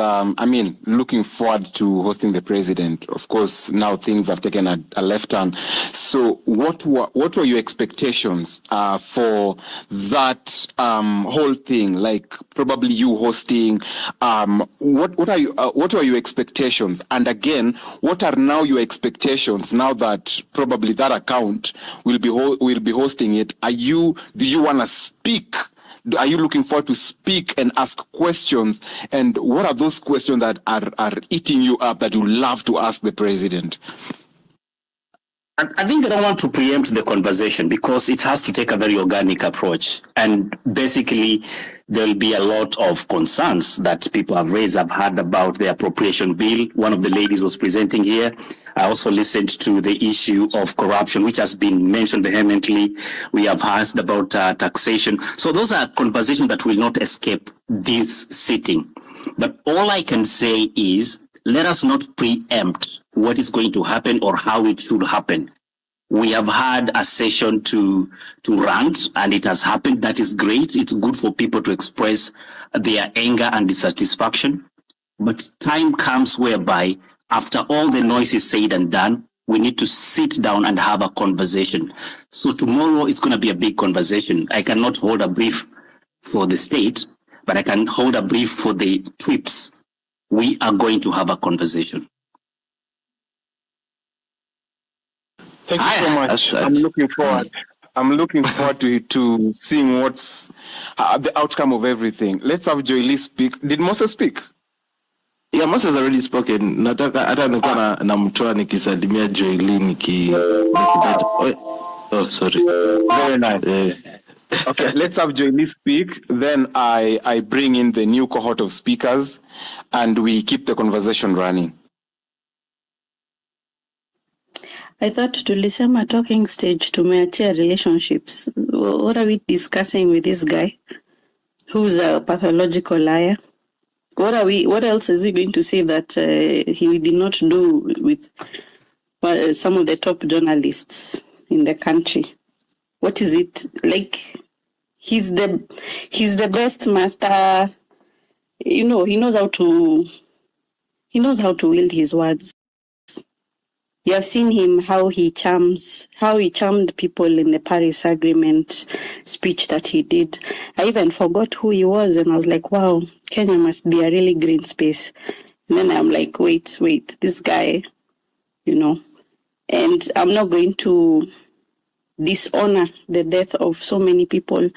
looking forward to hosting the president, of course, now things have taken a left turn. So what were your expectations for that whole thing? Like probably you hosting, what are your expectations? And again, what are now your expectations now that probably that account will be hosting it? Do you want to speak? Are you looking forward to speak and ask questions? And what are those questions that are eating you up that you love to ask the president? I think I don't want to preempt the conversation because it has to take a very organic approach. And basically, there'll be a lot of concerns that people have raised. I've heard about the appropriation bill. One of the ladies was presenting here. I also listened to the issue of corruption, which has been mentioned vehemently. We have asked about taxation. So those are conversations that will not escape this sitting. But all I can say is, let us not preempt what is going to happen or how it should happen. We have had a session to rant, and it has happened. That is great. It's good for people to express their anger and dissatisfaction. But time comes whereby, after all the noise is said and done, we need to sit down and have a conversation. So tomorrow it's going to be a big conversation. I cannot hold a brief for the state, but I can hold a brief for the TWIPs. We are going to have a conversation. Thank you so much. I'm looking forward to seeing what's the outcome of everything. Let's have Joy Lee speak. Did Moses speak? Yeah, Moses already spoken. Nataka hata nilikuwa namtoa nikisalimia Joy Lee Oh, sorry. Very nice. Okay, let's have Joy Lee speak. Then I bring in the new cohort of speakers, and we keep the conversation running. I thought tulisema talking stage tumeachia relationships. What are we discussing with this guy who's a pathological liar? What else is he going to say that he did not do with some of the top journalists in the country? What is it like? He's the best master. He knows how to wield his words. You have seen him, how he charmed people in the Paris Agreement speech that he did. I even forgot who he was, and I was like, wow, Kenya must be a really green space. And then I'm like, wait, this guy, and I'm not going to dishonor the death of so many people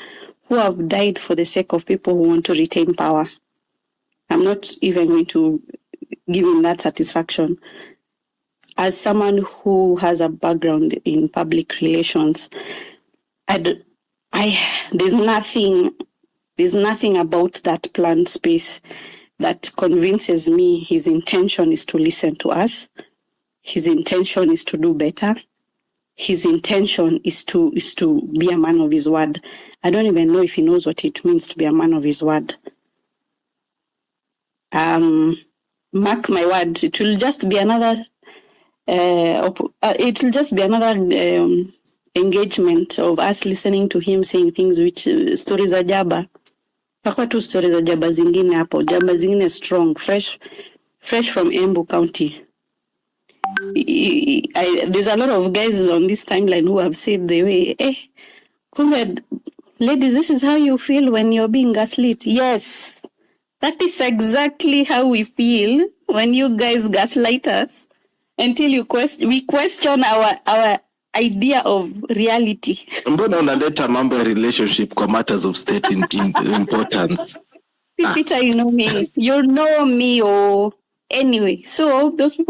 who have died for the sake of people who want to retain power. I'm not even going to giving that satisfaction. As someone who has a background in public relations, there's nothing about that planned space that convinces me his intention is to listen to us. His intention is to do better. His intention is to be a man of his word. I don't even know if he knows what it means to be a man of his word. Mark my word, it will just be another engagement of us listening to him saying things which stories are jaba. Takwa tu stories za jaba zingine hapo, jaba zingine strong, fresh from Embu County. There's a lot of guys on this timeline who have said the way, ladies, this is how you feel when you're being gaslit. Yes, that is exactly how we feel when you guys gaslight us until we question our idea of reality. Mbona unaleta mambo ya relationship kwa matters of state in importance? Peter, you know me. You know me, anyway. So those people